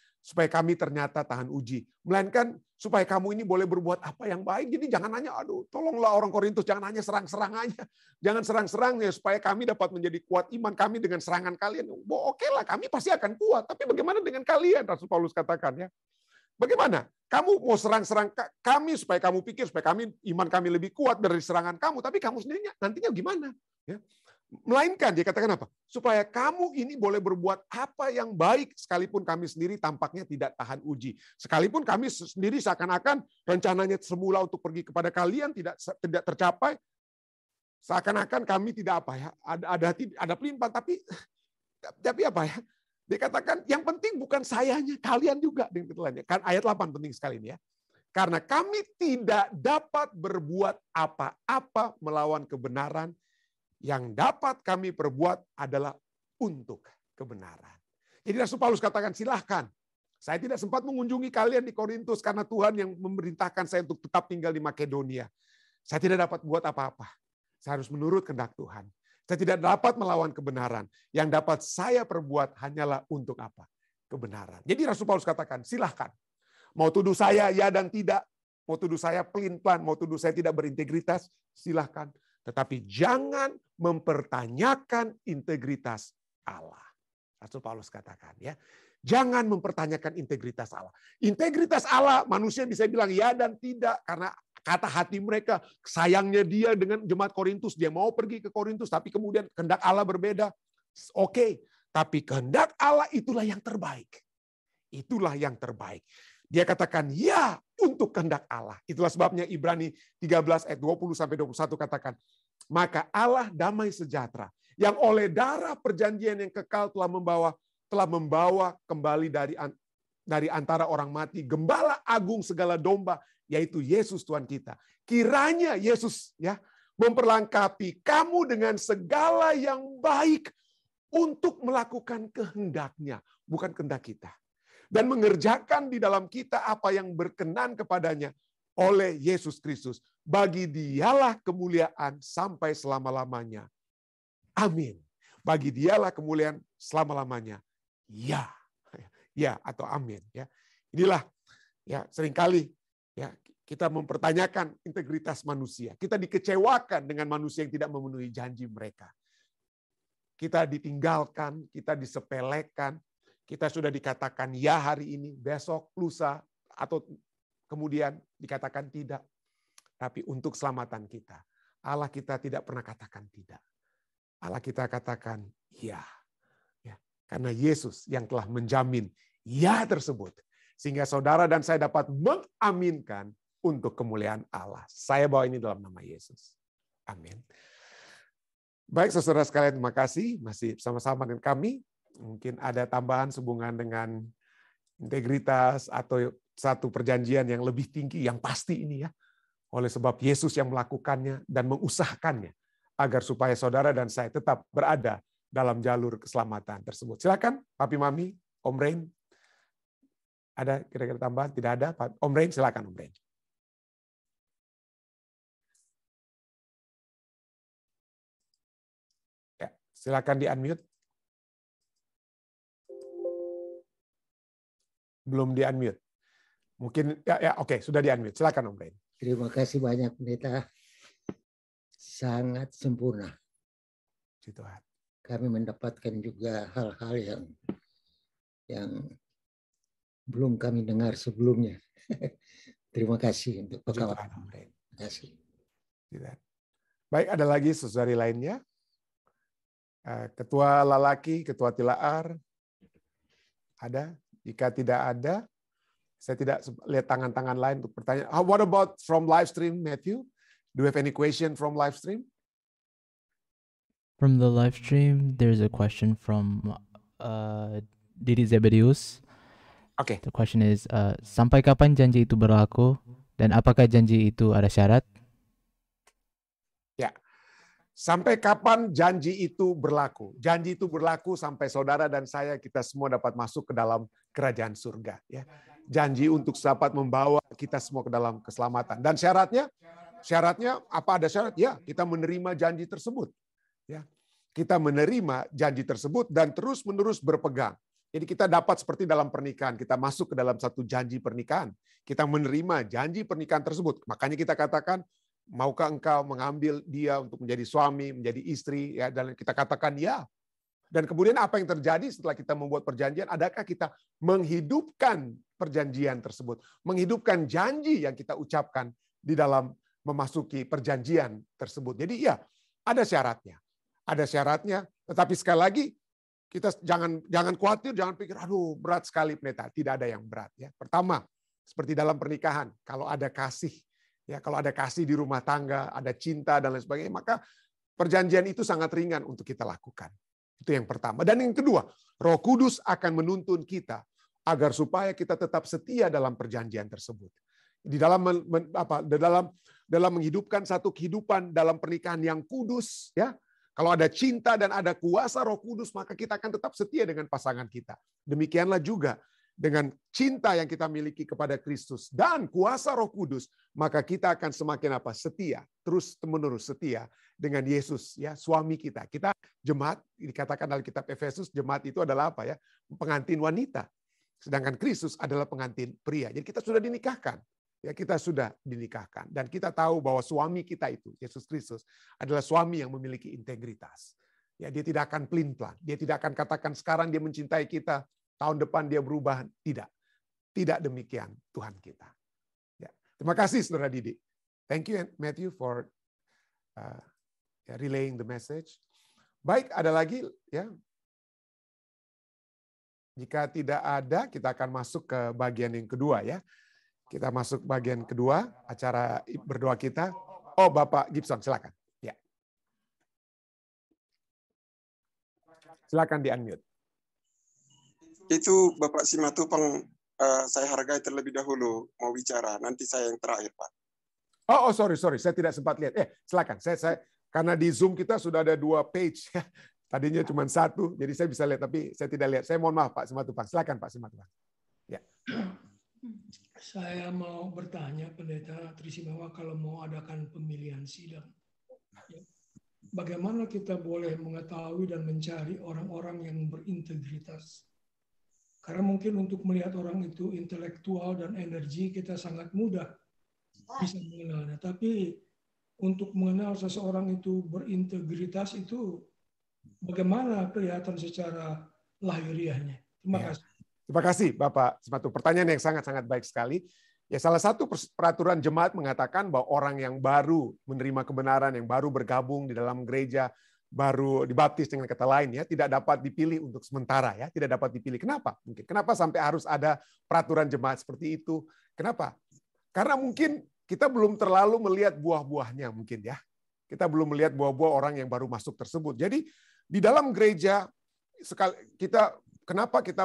kami ternyata tahan uji. Melainkan supaya kamu ini boleh berbuat apa yang baik. Jadi jangan hanya, tolonglah orang Korintus, jangan hanya serang-serang aja. Jangan serang-serang ya, supaya kami dapat menjadi kuat iman kami dengan serangan kalian. Oke lah, kami pasti akan kuat. Tapi bagaimana dengan kalian? Rasul Paulus katakan ya. Bagaimana? Kamu mau serang-serang kami supaya kamu pikir, supaya iman kami lebih kuat dari serangan kamu. Tapi kamu sendiri nantinya gimana? Ya. Melainkan dia katakan apa? Supaya kamu ini boleh berbuat apa yang baik sekalipun kami sendiri tampaknya tidak tahan uji. Sekalipun kami sendiri seakan-akan rencananya semula untuk pergi kepada kalian tidak tercapai. Seakan-akan kami tidak ada pelimpan tapi apa ya? Dia katakan yang penting bukan sayanya, kalian juga. Kan ayat 8 penting sekali ini ya. Karena kami tidak dapat berbuat apa-apa melawan kebenaran, yang dapat kami perbuat adalah untuk kebenaran. Jadi Rasul Paulus katakan, silahkan. Saya tidak sempat mengunjungi kalian di Korintus karena Tuhan yang memerintahkan saya untuk tetap tinggal di Makedonia. Saya tidak dapat buat apa-apa. Saya harus menurut kehendak Tuhan. Saya tidak dapat melawan kebenaran. Yang dapat saya perbuat hanyalah untuk apa? Kebenaran. Jadi Rasul Paulus katakan, silahkan. Mau tuduh saya ya dan tidak. Mau tuduh saya pelin-pelan. Mau tuduh saya tidak berintegritas. Silahkan. Tetapi jangan mempertanyakan integritas Allah. Rasul Paulus katakan ya. Jangan mempertanyakan integritas Allah. Integritas Allah manusia bisa bilang ya dan tidak. Karena kata hati mereka, sayangnya dia dengan jemaat Korintus. Dia mau pergi ke Korintus, tapi kemudian kehendak Allah berbeda. Oke, tapi kehendak Allah itulah yang terbaik. Itulah yang terbaik. Dia katakan ya untuk kehendak Allah. Itulah sebabnya Ibrani 13 ayat 20-21 katakan, maka Allah damai sejahtera yang oleh darah perjanjian yang kekal telah membawa kembali dari antara orang mati gembala agung segala domba, yaitu Yesus Tuhan kita. Kiranya Yesus ya memperlengkapi kamu dengan segala yang baik untuk melakukan kehendak-Nya, bukan kehendak kita. Dan mengerjakan di dalam kita apa yang berkenan kepadanya oleh Yesus Kristus. Bagi Dialah kemuliaan sampai selama-lamanya. Amin. Bagi Dialah kemuliaan selama-lamanya. Ya. Ya atau amin ya. Inilah ya seringkali ya kita mempertanyakan integritas manusia. Kita dikecewakan dengan manusia yang tidak memenuhi janji mereka. Kita ditinggalkan, kita disepelekan, kita sudah dikatakan ya hari ini, besok, lusa, atau kemudian dikatakan tidak. Tapi untuk keselamatan kita, Allah kita tidak pernah katakan tidak. Allah kita katakan ya. Karena Yesus yang telah menjamin ya tersebut. Sehingga saudara dan saya dapat mengaminkan untuk kemuliaan Allah. Saya bawa ini dalam nama Yesus. Amin. Baik saudara sekalian, terima kasih. Masih bersama-sama dengan kami. Mungkin ada tambahan sehubungan dengan integritas atau satu perjanjian yang lebih tinggi, yang pasti ini ya. Oleh sebab Yesus yang melakukannya dan mengusahakannya. Agar supaya saudara dan saya tetap berada dalam jalur keselamatan tersebut. Silakan, Papi Mami, Om Rain. Ada kira-kira tambahan? Tidak ada? Om Rain, silakan Om Rain. Ya, silakan di-unmute. Belum di-unmute. Mungkin, ya oke, sudah di-unmute. Silakan Om Rain. Terima kasih banyak, Pendeta. Sangat sempurna. Puji Tuhan. Kami mendapatkan juga hal-hal yang belum kami dengar sebelumnya. Terima kasih untuk pekawan. Terima kasih. Baik, ada lagi saudari lainnya? Ketua Lalaki, Ketua Tilaar? Ada? Jika tidak ada, saya tidak lihat tangan-tangan lain untuk bertanya. What about from live stream, Matthew? Do you have any question from live stream? From the live stream, there's a question from Didi Zebedius. Okay. The question is, sampai kapan janji itu berlaku dan apakah janji itu ada syarat? Ya, sampai kapan janji itu berlaku? Janji itu berlaku sampai saudara dan saya kita semua dapat masuk ke dalam kerajaan surga. Ya, janji untuk dapat membawa kita semua ke dalam keselamatan. Dan syaratnya apa? Ada syarat? Ya, kita menerima janji tersebut. Ya, kita menerima janji tersebut dan terus-menerus berpegang. Jadi kita dapat seperti dalam pernikahan, kita masuk ke dalam satu janji pernikahan. Kita menerima janji pernikahan tersebut. Makanya kita katakan, maukah engkau mengambil dia untuk menjadi suami, menjadi istri, ya, dan kita katakan ya. Dan kemudian apa yang terjadi setelah kita membuat perjanjian? Adakah kita menghidupkan perjanjian tersebut? Menghidupkan janji yang kita ucapkan di dalam memasuki perjanjian tersebut. Jadi ya, ada syaratnya. Ada syaratnya, tetapi sekali lagi kita jangan khawatir, jangan pikir aduh berat sekali pendeta. Tidak ada yang berat ya. Pertama, seperti dalam pernikahan, kalau ada kasih ya, kalau ada kasih di rumah tangga, ada cinta dan lain sebagainya, maka perjanjian itu sangat ringan untuk kita lakukan. Itu yang pertama. Dan yang kedua, Roh Kudus akan menuntun kita agar supaya kita tetap setia dalam perjanjian tersebut. Di dalam dalam menghidupkan satu kehidupan dalam pernikahan yang kudus, ya. Kalau ada cinta dan ada kuasa Roh Kudus, maka kita akan tetap setia dengan pasangan kita. Demikianlah juga dengan cinta yang kita miliki kepada Kristus dan kuasa Roh Kudus, maka kita akan semakin setia, terus-menerus setia dengan Yesus, ya, suami kita. Kita jemaat, dikatakan dalam kitab Efesus, jemaat itu adalah apa, ya? Pengantin wanita. Sedangkan Kristus adalah pengantin pria. Jadi kita sudah dinikahkan. Ya, kita sudah dinikahkan dan kita tahu bahwa suami kita itu Yesus Kristus adalah suami yang memiliki integritas. Ya, dia tidak akan pelin-pelan. Dia tidak akan katakan sekarang dia mencintai kita, tahun depan dia berubah. Tidak. Tidak demikian Tuhan kita. Ya. Terima kasih Saudara Didi. Thank you Matthew for relaying the message. Baik, ada lagi, ya. Jika tidak ada, kita akan masuk ke bagian yang kedua, ya. Kita masuk bagian kedua acara berdoa kita. Oh, Bapak Gibson, silakan. Ya. Silakan di-unmute. Itu Bapak Simatupang, saya hargai terlebih dahulu mau bicara. Nanti saya yang terakhir, Pak. Oh, sorry. Saya tidak sempat lihat. Silakan. Saya karena di Zoom kita sudah ada 2 page. Tadinya cuma 1, jadi saya bisa lihat, tapi saya tidak lihat. Saya mohon maaf, Pak Simatupang. Silakan, Pak Simatupang. Ya. Saya mau bertanya, Pendeta Trisimawa, kalau mau adakan pemilihan sidang, bagaimana kita boleh mengetahui dan mencari orang-orang yang berintegritas? Karena mungkin untuk melihat orang itu intelektual dan energi kita sangat mudah bisa mengenalnya. Tapi untuk mengenal seseorang itu berintegritas itu bagaimana kelihatan secara lahiriahnya? Terima kasih. Terima kasih Bapak Simatu. Pertanyaan yang sangat-sangat baik sekali. Ya, salah satu peraturan jemaat mengatakan bahwa orang yang baru menerima kebenaran, yang baru bergabung di dalam gereja, baru dibaptis dengan kata lain, ya, tidak dapat dipilih untuk sementara, ya, tidak dapat dipilih. Kenapa? Mungkin kenapa sampai harus ada peraturan jemaat seperti itu? Kenapa? Karena mungkin kita belum terlalu melihat buah-buahnya, mungkin, ya. Kita belum melihat buah-buah orang yang baru masuk tersebut. Jadi di dalam gereja kenapa kita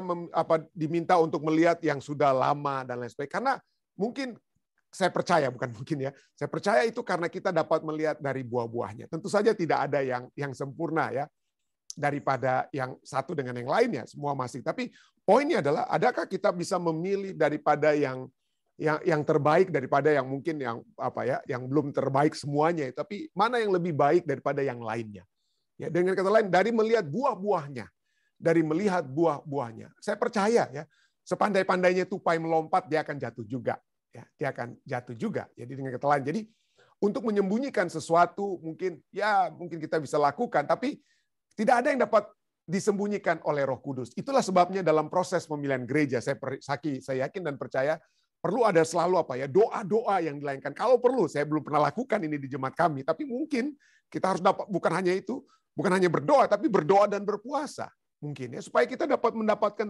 diminta untuk melihat yang sudah lama dan lain sebagainya? Karena mungkin saya percaya, bukan mungkin, ya. Saya percaya itu karena kita dapat melihat dari buah-buahnya. Tentu saja tidak ada yang sempurna, ya, daripada yang satu dengan yang lainnya. Semua masih. Tapi poinnya adalah, adakah kita bisa memilih daripada yang terbaik daripada yang mungkin yang belum terbaik semuanya. Tapi mana yang lebih baik daripada yang lainnya? Ya, dengan kata lain, dari melihat buah-buahnya. Dari melihat buah-buahnya. Saya percaya, ya, sepandai-pandainya tupai melompat, dia akan jatuh juga. Ya, dia akan jatuh juga. Jadi dengan kata lain, jadi untuk menyembunyikan sesuatu mungkin kita bisa lakukan, tapi tidak ada yang dapat disembunyikan oleh Roh Kudus. Itulah sebabnya dalam proses pemilihan gereja, saya yakin dan percaya perlu ada selalu doa-doa yang dilainkan. Kalau perlu, saya belum pernah lakukan ini di jemaat kami, tapi mungkin kita harus dapat bukan hanya berdoa, tapi berdoa dan berpuasa. Mungkin, ya, supaya kita dapat mendapatkan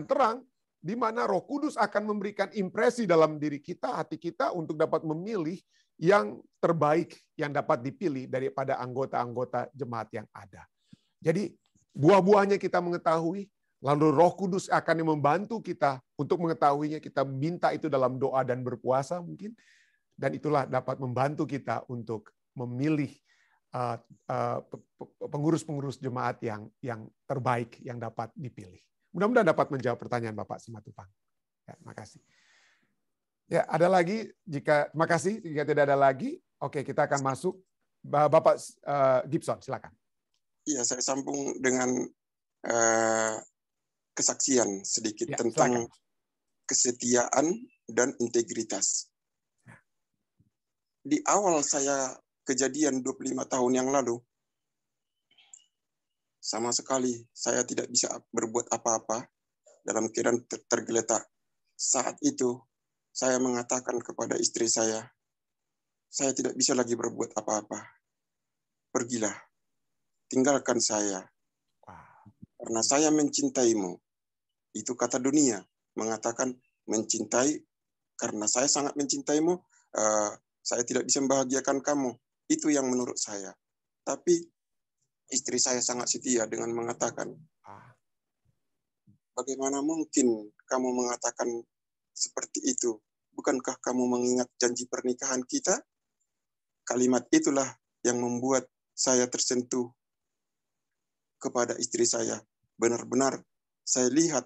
terang di mana Roh Kudus akan memberikan impresi dalam diri kita, hati kita, untuk dapat memilih yang terbaik yang dapat dipilih daripada anggota-anggota jemaat yang ada. Jadi buah-buahnya kita mengetahui, lalu Roh Kudus akan membantu kita untuk mengetahuinya. Kita minta itu dalam doa dan berpuasa mungkin, dan itulah dapat membantu kita untuk memilih pengurus-pengurus jemaat yang terbaik yang dapat dipilih. Mudah-mudahan dapat menjawab pertanyaan Bapak Simatupang. Ya, terima kasih. Ya, ada lagi? Terima kasih. Jika tidak ada lagi, oke, kita akan masuk. Bapak Gibson, silakan. Iya, saya sambung dengan kesaksian sedikit tentang silakan. Kesetiaan dan integritas. Di awal saya kejadian 25 tahun yang lalu, sama sekali saya tidak bisa berbuat apa-apa, dalam keadaan tergeletak. Saat itu saya mengatakan kepada istri saya tidak bisa lagi berbuat apa-apa. Pergilah, tinggalkan saya. Karena saya mencintaimu. Itu kata dunia, mengatakan mencintai, karena saya sangat mencintaimu, saya tidak bisa membahagiakan kamu. Itu yang menurut saya. Tapi istri saya sangat setia dengan mengatakan, bagaimana mungkin kamu mengatakan seperti itu? bukankah kamu mengingat janji pernikahan kita? Kalimat itulah yang membuat saya tersentuh kepada istri saya. Benar-benar saya lihat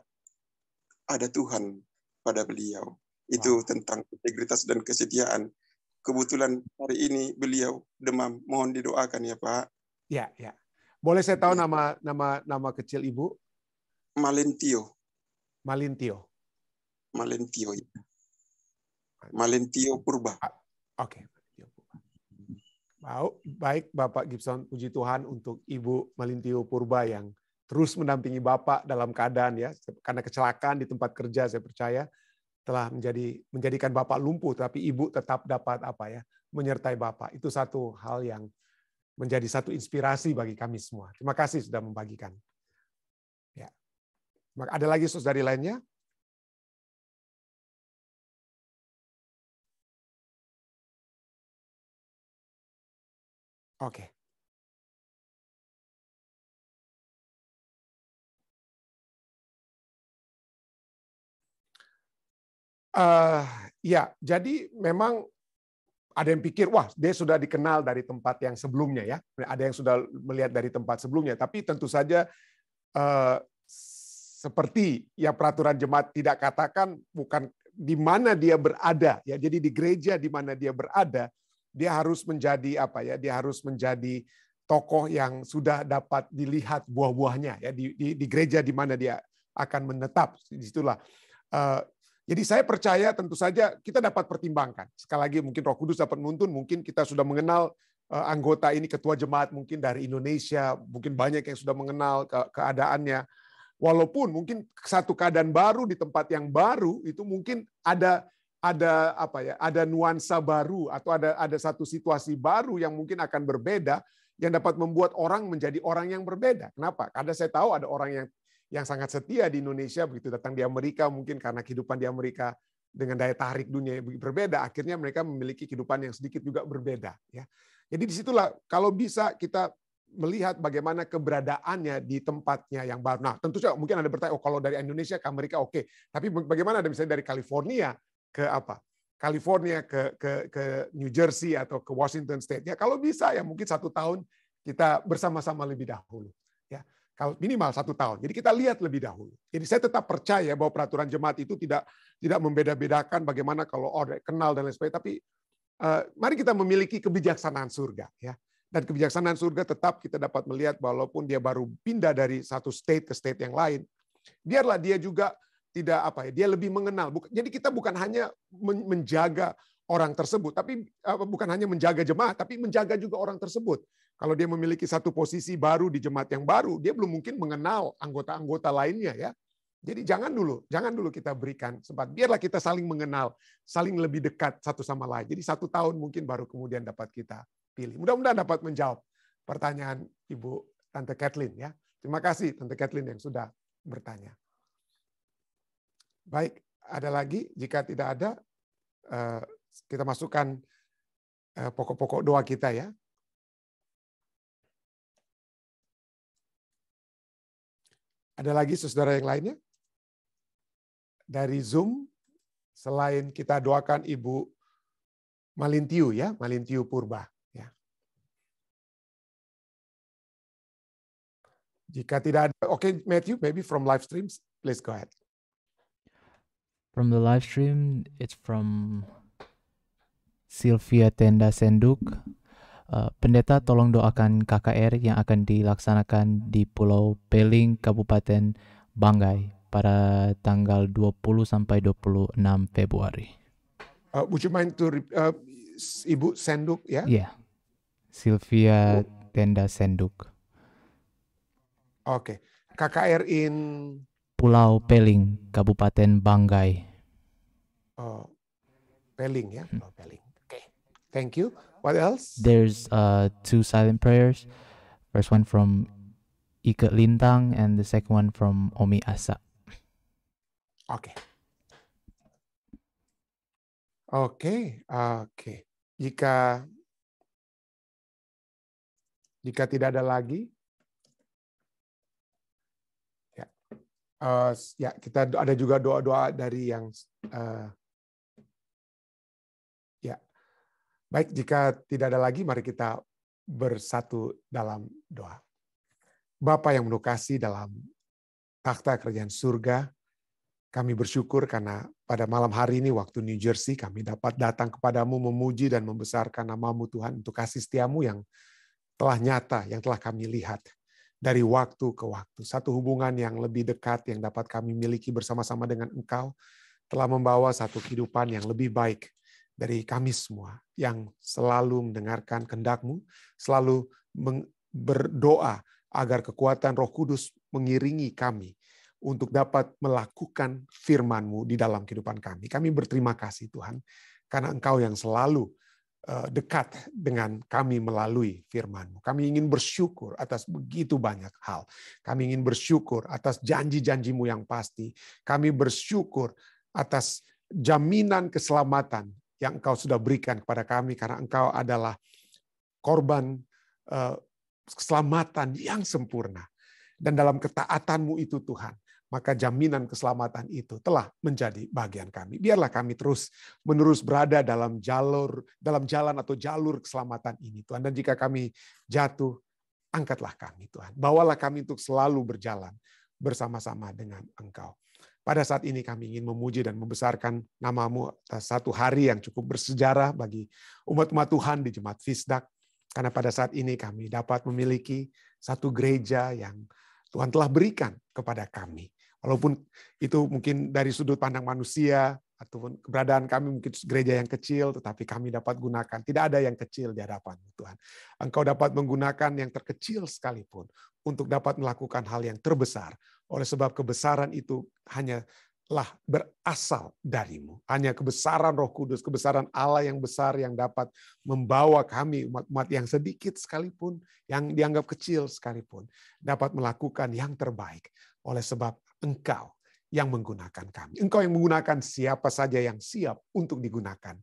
ada Tuhan pada beliau. Itu tentang integritas dan kesetiaan. Kebetulan hari ini beliau demam. Mohon didoakan ya Pak. Ya, ya. Boleh saya tahu nama kecil Ibu? Malentio. Malintio. Malentio. Malentio Purba. Oke. Baik Bapak Gibson, puji Tuhan untuk Ibu Malintio Purba yang terus mendampingi Bapak dalam keadaan ya, karena kecelakaan di tempat kerja saya percaya telah menjadikan Bapak lumpuh, tapi Ibu tetap dapat menyertai Bapak. Itu satu hal yang menjadi satu inspirasi bagi kami semua. Terima kasih sudah membagikan. Ya. Ada lagi saudari lainnya? Oke. Ya, jadi memang ada yang pikir, wah dia sudah dikenal dari tempat yang sebelumnya ya. Ada yang sudah melihat dari tempat sebelumnya. Tapi tentu saja seperti ya peraturan jemaat tidak katakan bukan di mana dia berada ya. Jadi di gereja di mana dia berada, dia harus menjadi Dia harus menjadi tokoh yang sudah dapat dilihat buah-buahnya ya di gereja di mana dia akan menetap. Disitulah. Jadi saya percaya tentu saja kita dapat pertimbangkan. Sekali lagi mungkin Roh Kudus dapat menuntun, mungkin kita sudah mengenal anggota ini, ketua jemaat mungkin dari Indonesia, mungkin banyak yang sudah mengenal keadaannya. Walaupun mungkin satu keadaan baru di tempat yang baru itu mungkin ada nuansa baru atau ada satu situasi baru yang mungkin akan berbeda yang dapat membuat orang menjadi orang yang berbeda. Kenapa? Karena saya tahu ada orang yang sangat setia di Indonesia, begitu datang di Amerika mungkin karena kehidupan di Amerika dengan daya tarik dunia yang berbeda, akhirnya mereka memiliki kehidupan yang sedikit juga berbeda. Ya. Jadi disitulah kalau bisa kita melihat bagaimana keberadaannya di tempatnya yang baru. Nah tentu saja mungkin ada bertanya, oh kalau dari Indonesia ke Amerika oke. Tapi bagaimana ada misalnya dari California ke California ke New Jersey atau ke Washington State. Ya kalau bisa ya mungkin 1 tahun kita bersama-sama lebih dahulu. Ya. Kalau minimal 1 tahun. Jadi kita lihat lebih dahulu. Jadi saya tetap percaya bahwa peraturan jemaat itu tidak membeda-bedakan bagaimana kalau kenal dan lain sebagainya. Tapi mari kita memiliki kebijaksanaan surga. Ya. Dan kebijaksanaan surga tetap kita dapat melihat walaupun dia baru pindah dari satu state ke state yang lain. Biarlah dia juga tidak dia lebih mengenal. Jadi kita bukan hanya menjaga orang tersebut, tapi bukan hanya menjaga jemaat, tapi menjaga juga orang tersebut. Kalau dia memiliki satu posisi baru di jemaat yang baru, dia belum mungkin mengenal anggota-anggota lainnya ya. Jadi jangan dulu kita berikan sempat. Biarlah kita saling mengenal, saling lebih dekat satu sama lain. Jadi 1 tahun mungkin baru kemudian dapat kita pilih. Mudah-mudahan dapat menjawab pertanyaan Ibu Tante Kathleen ya. Terima kasih Tante Kathleen yang sudah bertanya. Baik, ada lagi? Jika tidak ada, kita masukkan pokok-pokok doa kita ya. Ada lagi saudara yang lainnya? Dari Zoom, selain kita doakan Ibu Malintio ya, Malintio Purba. Ya. Jika tidak ada, oke, Matthew, maybe from live streams, please go ahead. From the live stream, it's from Sylvia Tenda Senduk. Pendeta tolong doakan KKR yang akan dilaksanakan di Pulau Peling, Kabupaten Banggai pada tanggal 20 sampai 26 Februari. Would you mind to Ibu Senduk ya? Yeah. Sylvia Tenda Senduk. Oke. KKR in Pulau Peling, Kabupaten Banggai. Peling ya, Pulau Peling. Oke. Thank you. What else? There's 2 silent prayers. First one from Ike Lintang and the second one from Omi Asa. Oke. Oke. Jika tidak ada lagi, ya kita ada juga doa-doa dari yang Baik, jika tidak ada lagi, mari kita bersatu dalam doa. Bapa yang menukasi dalam takhta kerajaan surga, kami bersyukur karena pada malam hari ini waktu New Jersey kami dapat datang kepadamu memuji dan membesarkan nama-Mu Tuhan untuk kasih setia-Mu yang telah nyata, yang telah kami lihat dari waktu ke waktu. Satu hubungan yang lebih dekat yang dapat kami miliki bersama-sama dengan Engkau telah membawa satu kehidupan yang lebih baik dari kami semua yang selalu mendengarkan kehendak-Mu, selalu berdoa agar kekuatan Roh Kudus mengiringi kami untuk dapat melakukan firman-Mu di dalam kehidupan kami. Kami berterima kasih Tuhan, karena Engkau yang selalu dekat dengan kami melalui firman-Mu. Kami ingin bersyukur atas begitu banyak hal. Kami ingin bersyukur atas janji-janji-Mu yang pasti. Kami bersyukur atas jaminan keselamatan yang Engkau sudah berikan kepada kami, karena Engkau adalah korban keselamatan yang sempurna. Dan dalam ketaatan-Mu itu Tuhan, maka jaminan keselamatan itu telah menjadi bagian kami. Biarlah kami terus-menerus berada dalam jalan atau jalur keselamatan ini, Tuhan. Dan jika kami jatuh, angkatlah kami, Tuhan. Bawalah kami untuk selalu berjalan bersama-sama dengan Engkau. Pada saat ini kami ingin memuji dan membesarkan nama-Mu atas satu hari yang cukup bersejarah bagi umat-umat Tuhan di Jemaat Fisdak. Karena pada saat ini kami dapat memiliki satu gereja yang Tuhan telah berikan kepada kami. Walaupun itu mungkin dari sudut pandang manusia, ataupun keberadaan kami mungkin gereja yang kecil, tetapi kami dapat gunakan. Tidak ada yang kecil di hadapan-Mu, Tuhan. Engkau dapat menggunakan yang terkecil sekalipun untuk dapat melakukan hal yang terbesar. Oleh sebab kebesaran itu hanyalah berasal dari-Mu. Hanya kebesaran Roh Kudus, kebesaran Allah yang besar yang dapat membawa kami, umat-umat yang sedikit sekalipun, yang dianggap kecil sekalipun, dapat melakukan yang terbaik. Oleh sebab Engkau yang menggunakan kami. Engkau yang menggunakan siapa saja yang siap untuk digunakan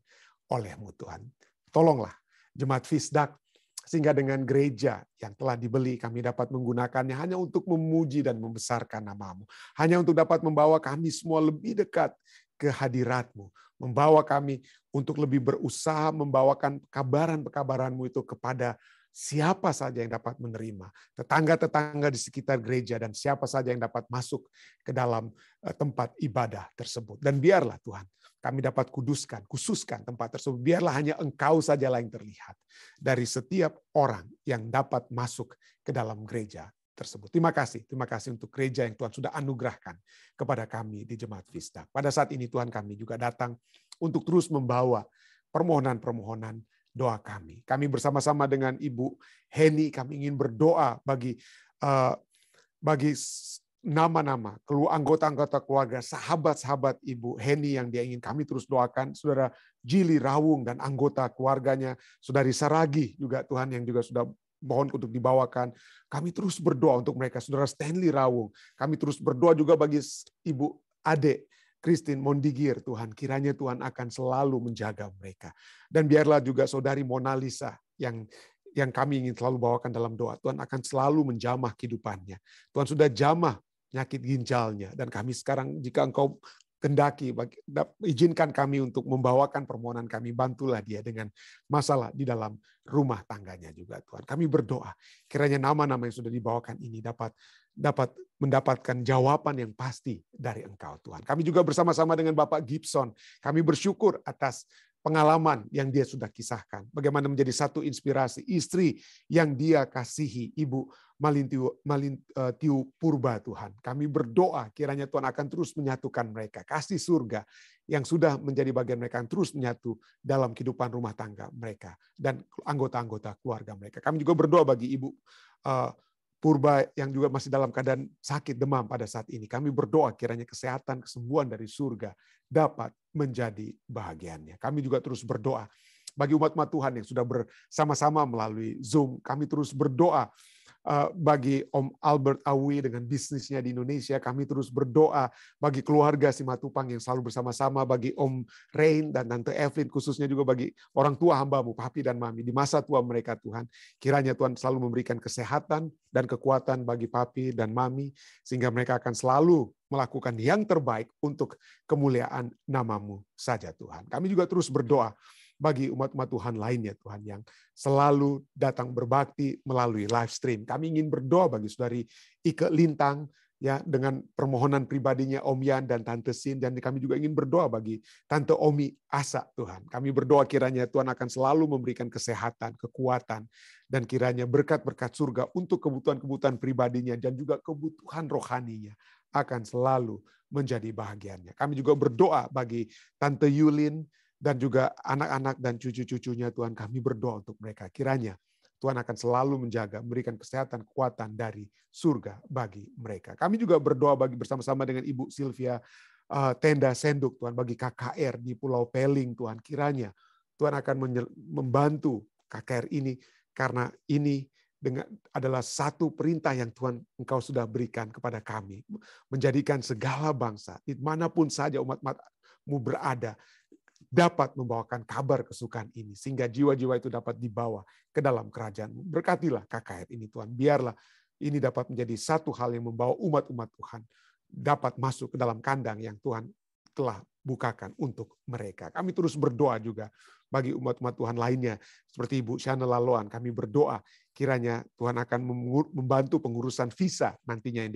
oleh-Mu, Tuhan. Tolonglah Jemaat Fisdak, sehingga dengan gereja yang telah dibeli, kami dapat menggunakannya hanya untuk memuji dan membesarkan nama-Mu. Hanya untuk dapat membawa kami semua lebih dekat ke hadirat-Mu. Membawa kami untuk lebih berusaha membawakan kabaran-kabaran-Mu itu kepada siapa saja yang dapat menerima, tetangga-tetangga di sekitar gereja, dan siapa saja yang dapat masuk ke dalam tempat ibadah tersebut. Dan biarlah Tuhan, kami dapat khususkan tempat tersebut. Biarlah hanya Engkau sajalah yang terlihat dari setiap orang yang dapat masuk ke dalam gereja tersebut. Terima kasih untuk gereja yang Tuhan sudah anugerahkan kepada kami di Jemaat Fisdak. Pada saat ini Tuhan, kami juga datang untuk terus membawa permohonan-permohonan doa kami. Kami bersama-sama dengan Ibu Heni, kami ingin berdoa bagi nama-nama anggota-anggota keluarga, sahabat-sahabat Ibu Heni yang dia ingin kami terus doakan. Saudara Jili Rawung dan anggota keluarganya, Saudari Saragi juga Tuhan yang juga sudah mohon untuk dibawakan. Kami terus berdoa untuk mereka. Saudara Stanley Rawung, kami terus berdoa juga bagi Ibu Ade Christine Mondigir, Tuhan, kiranya Tuhan akan selalu menjaga mereka. Dan biarlah juga Saudari Mona Lisa yang kami ingin selalu bawakan dalam doa. Tuhan akan selalu menjamah kehidupannya. Tuhan sudah jamah penyakit ginjalnya. Dan kami sekarang, jika Engkau kendaki, izinkan kami untuk membawakan permohonan kami, bantulah dia dengan masalah di dalam rumah tangganya juga Tuhan. Kami berdoa, kiranya nama-nama yang sudah dibawakan ini dapat mendapatkan jawaban yang pasti dari Engkau Tuhan. Kami juga bersama-sama dengan Bapak Gibson, kami bersyukur atas pengalaman yang dia sudah kisahkan. Bagaimana menjadi satu inspirasi istri yang dia kasihi, Ibu Malintiu Purba Tuhan. Kami berdoa kiranya Tuhan akan terus menyatukan mereka. Kasih surga yang sudah menjadi bagian mereka terus menyatu dalam kehidupan rumah tangga mereka dan anggota-anggota keluarga mereka. Kami juga berdoa bagi Ibu Purba yang juga masih dalam keadaan sakit demam pada saat ini. Kami berdoa kiranya kesehatan, kesembuhan dari surga dapat menjadi bahagiannya. Kami juga terus berdoa bagi umat-umat Tuhan yang sudah bersama-sama melalui Zoom. Kami terus berdoa bagi Om Albert Awi dengan bisnisnya di Indonesia. Kami terus berdoa bagi keluarga Simatupang yang selalu bersama-sama, bagi Om Rain dan Tante Evelyn, khususnya juga bagi orang tua hamba-Mu, Papi dan Mami, di masa tua mereka Tuhan. Kiranya Tuhan selalu memberikan kesehatan dan kekuatan bagi Papi dan Mami, sehingga mereka akan selalu melakukan yang terbaik untuk kemuliaan nama-Mu saja Tuhan. Kami juga terus berdoa bagi umat-umat Tuhan lainnya Tuhan yang selalu datang berbakti melalui live stream. Kami ingin berdoa bagi saudari Ike Lintang, ya, dengan permohonan pribadinya Om Yan dan Tante Sin, dan kami juga ingin berdoa bagi Tante Omi Asa Tuhan. Kami berdoa kiranya Tuhan akan selalu memberikan kesehatan, kekuatan, dan kiranya berkat-berkat surga untuk kebutuhan-kebutuhan pribadinya dan juga kebutuhan rohaninya akan selalu menjadi bahagiannya. Kami juga berdoa bagi Tante Yulin dan juga anak-anak dan cucu-cucunya Tuhan. Kami berdoa untuk mereka. Kiranya Tuhan akan selalu menjaga, memberikan kesehatan, kekuatan dari surga bagi mereka. Kami juga berdoa bagi bersama-sama dengan Ibu Sylvia Tenda Senduk, Tuhan, bagi KKR di Pulau Peling, Tuhan. Kiranya Tuhan akan membantu KKR ini, karena ini adalah satu perintah yang Tuhan Engkau sudah berikan kepada kami. Menjadikan segala bangsa, dimanapun saja umat-umat-Mu berada, dapat membawakan kabar kesukaan ini, sehingga jiwa-jiwa itu dapat dibawa ke dalam kerajaan-Mu. Berkatilah KKR ini Tuhan, biarlah ini dapat menjadi satu hal yang membawa umat-umat Tuhan dapat masuk ke dalam kandang yang Tuhan telah bukakan untuk mereka. Kami terus berdoa juga bagi umat-umat Tuhan lainnya, seperti Ibu Shana Laloan. Kami berdoa kiranya Tuhan akan membantu pengurusan visa nantinya yang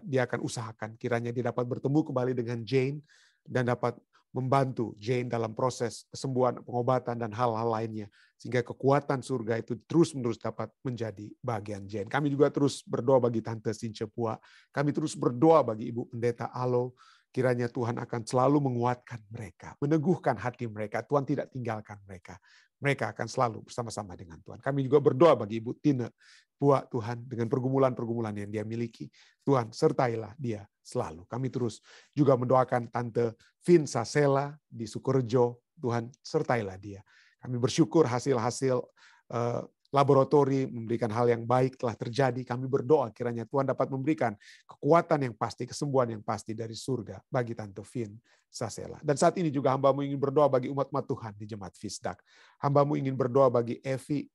dia akan usahakan. Kiranya dia dapat bertemu kembali dengan Jane dan dapat membantu Jane dalam proses kesembuhan, pengobatan, dan hal-hal lainnya. Sehingga kekuatan surga itu terus-menerus dapat menjadi bagian Jane. Kami juga terus berdoa bagi Tante Sinche Pua. Kami terus berdoa bagi Ibu Pendeta Alo. Kiranya Tuhan akan selalu menguatkan mereka, meneguhkan hati mereka. Tuhan tidak tinggalkan mereka. Mereka akan selalu bersama-sama dengan Tuhan. Kami juga berdoa bagi Ibu Tine Pua, Tuhan, dengan pergumulan-pergumulan yang dia miliki. Tuhan, sertailah dia selalu. Kami terus juga mendoakan Tante Vin Sasela di Sukorejo. Tuhan, sertailah dia. Kami bersyukur hasil-hasil laboratori memberikan hal yang baik telah terjadi. Kami berdoa kiranya Tuhan dapat memberikan kekuatan yang pasti, kesembuhan yang pasti dari surga bagi Tante Vin Sasela. Dan saat ini juga hamba-Mu ingin berdoa bagi umat-umat Tuhan di Jemaat Fisdak. Hamba-Mu ingin berdoa bagi Evi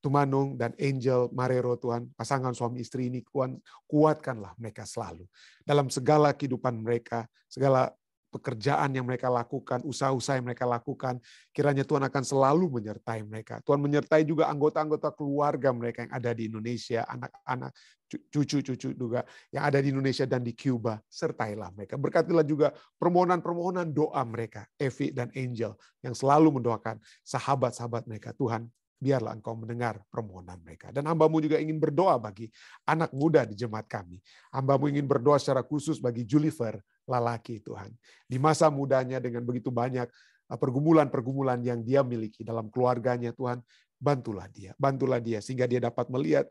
Tumanung dan Angel Marero, Tuhan, pasangan suami istri ini, Tuhan, kuatkanlah mereka selalu dalam segala kehidupan mereka, segala pekerjaan yang mereka lakukan, usaha-usaha yang mereka lakukan. Kiranya Tuhan akan selalu menyertai mereka. Tuhan menyertai juga anggota-anggota keluarga mereka yang ada di Indonesia, anak-anak, cucu-cucu juga yang ada di Indonesia dan di Cuba. Sertailah mereka. Berkatilah juga permohonan-permohonan doa mereka, Evi dan Angel, yang selalu mendoakan sahabat-sahabat mereka. Tuhan, biarlah Engkau mendengar permohonan mereka. Dan hamba-Mu juga ingin berdoa bagi anak muda di jemaat kami. Hamba-Mu ingin berdoa secara khusus bagi Julifer Lalaki, Tuhan. Di masa mudanya dengan begitu banyak pergumulan-pergumulan yang dia miliki dalam keluarganya, Tuhan, bantulah dia sehingga dia dapat melihat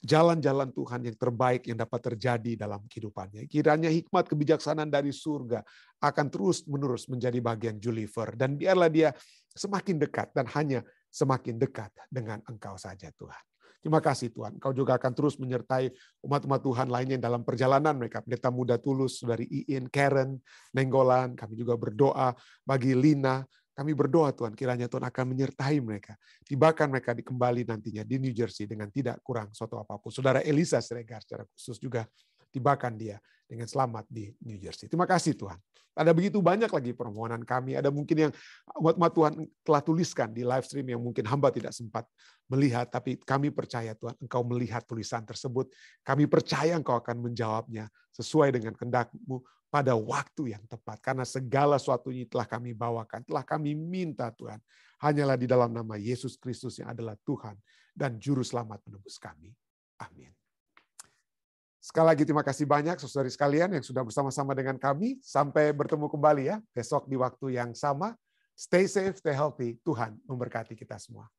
jalan-jalan Tuhan yang terbaik yang dapat terjadi dalam kehidupannya. Kiranya hikmat kebijaksanaan dari surga akan terus-menerus menjadi bagian Julifer. Dan biarlah dia semakin dekat dan hanya semakin dekat dengan Engkau saja, Tuhan. Terima kasih Tuhan. Engkau juga akan terus menyertai umat-umat Tuhan lainnya dalam perjalanan mereka. Pendeta Muda Tulus, Saudari Iin, Karen, Nenggolan. Kami juga berdoa bagi Lina. Kami berdoa Tuhan, kiranya Tuhan akan menyertai mereka. Tibakan mereka kembali nantinya di New Jersey dengan tidak kurang suatu apapun. Saudara Elisa Siregar secara khusus juga tibakan dia dengan selamat di New Jersey. Terima kasih Tuhan. Ada begitu banyak lagi permohonan kami. Ada mungkin yang umat Tuhan telah tuliskan di live stream yang mungkin hamba tidak sempat melihat. Tapi kami percaya Tuhan, Engkau melihat tulisan tersebut. Kami percaya Engkau akan menjawabnya sesuai dengan kehendak-Mu pada waktu yang tepat. Karena segala sesuatunya telah kami bawakan, telah kami minta Tuhan. Hanyalah di dalam nama Yesus Kristus yang adalah Tuhan dan Juru Selamat penebus kami. Amin. Sekali lagi terima kasih banyak saudari sekalian yang sudah bersama-sama dengan kami. Sampai bertemu kembali ya besok di waktu yang sama. Stay safe, stay healthy. Tuhan memberkati kita semua.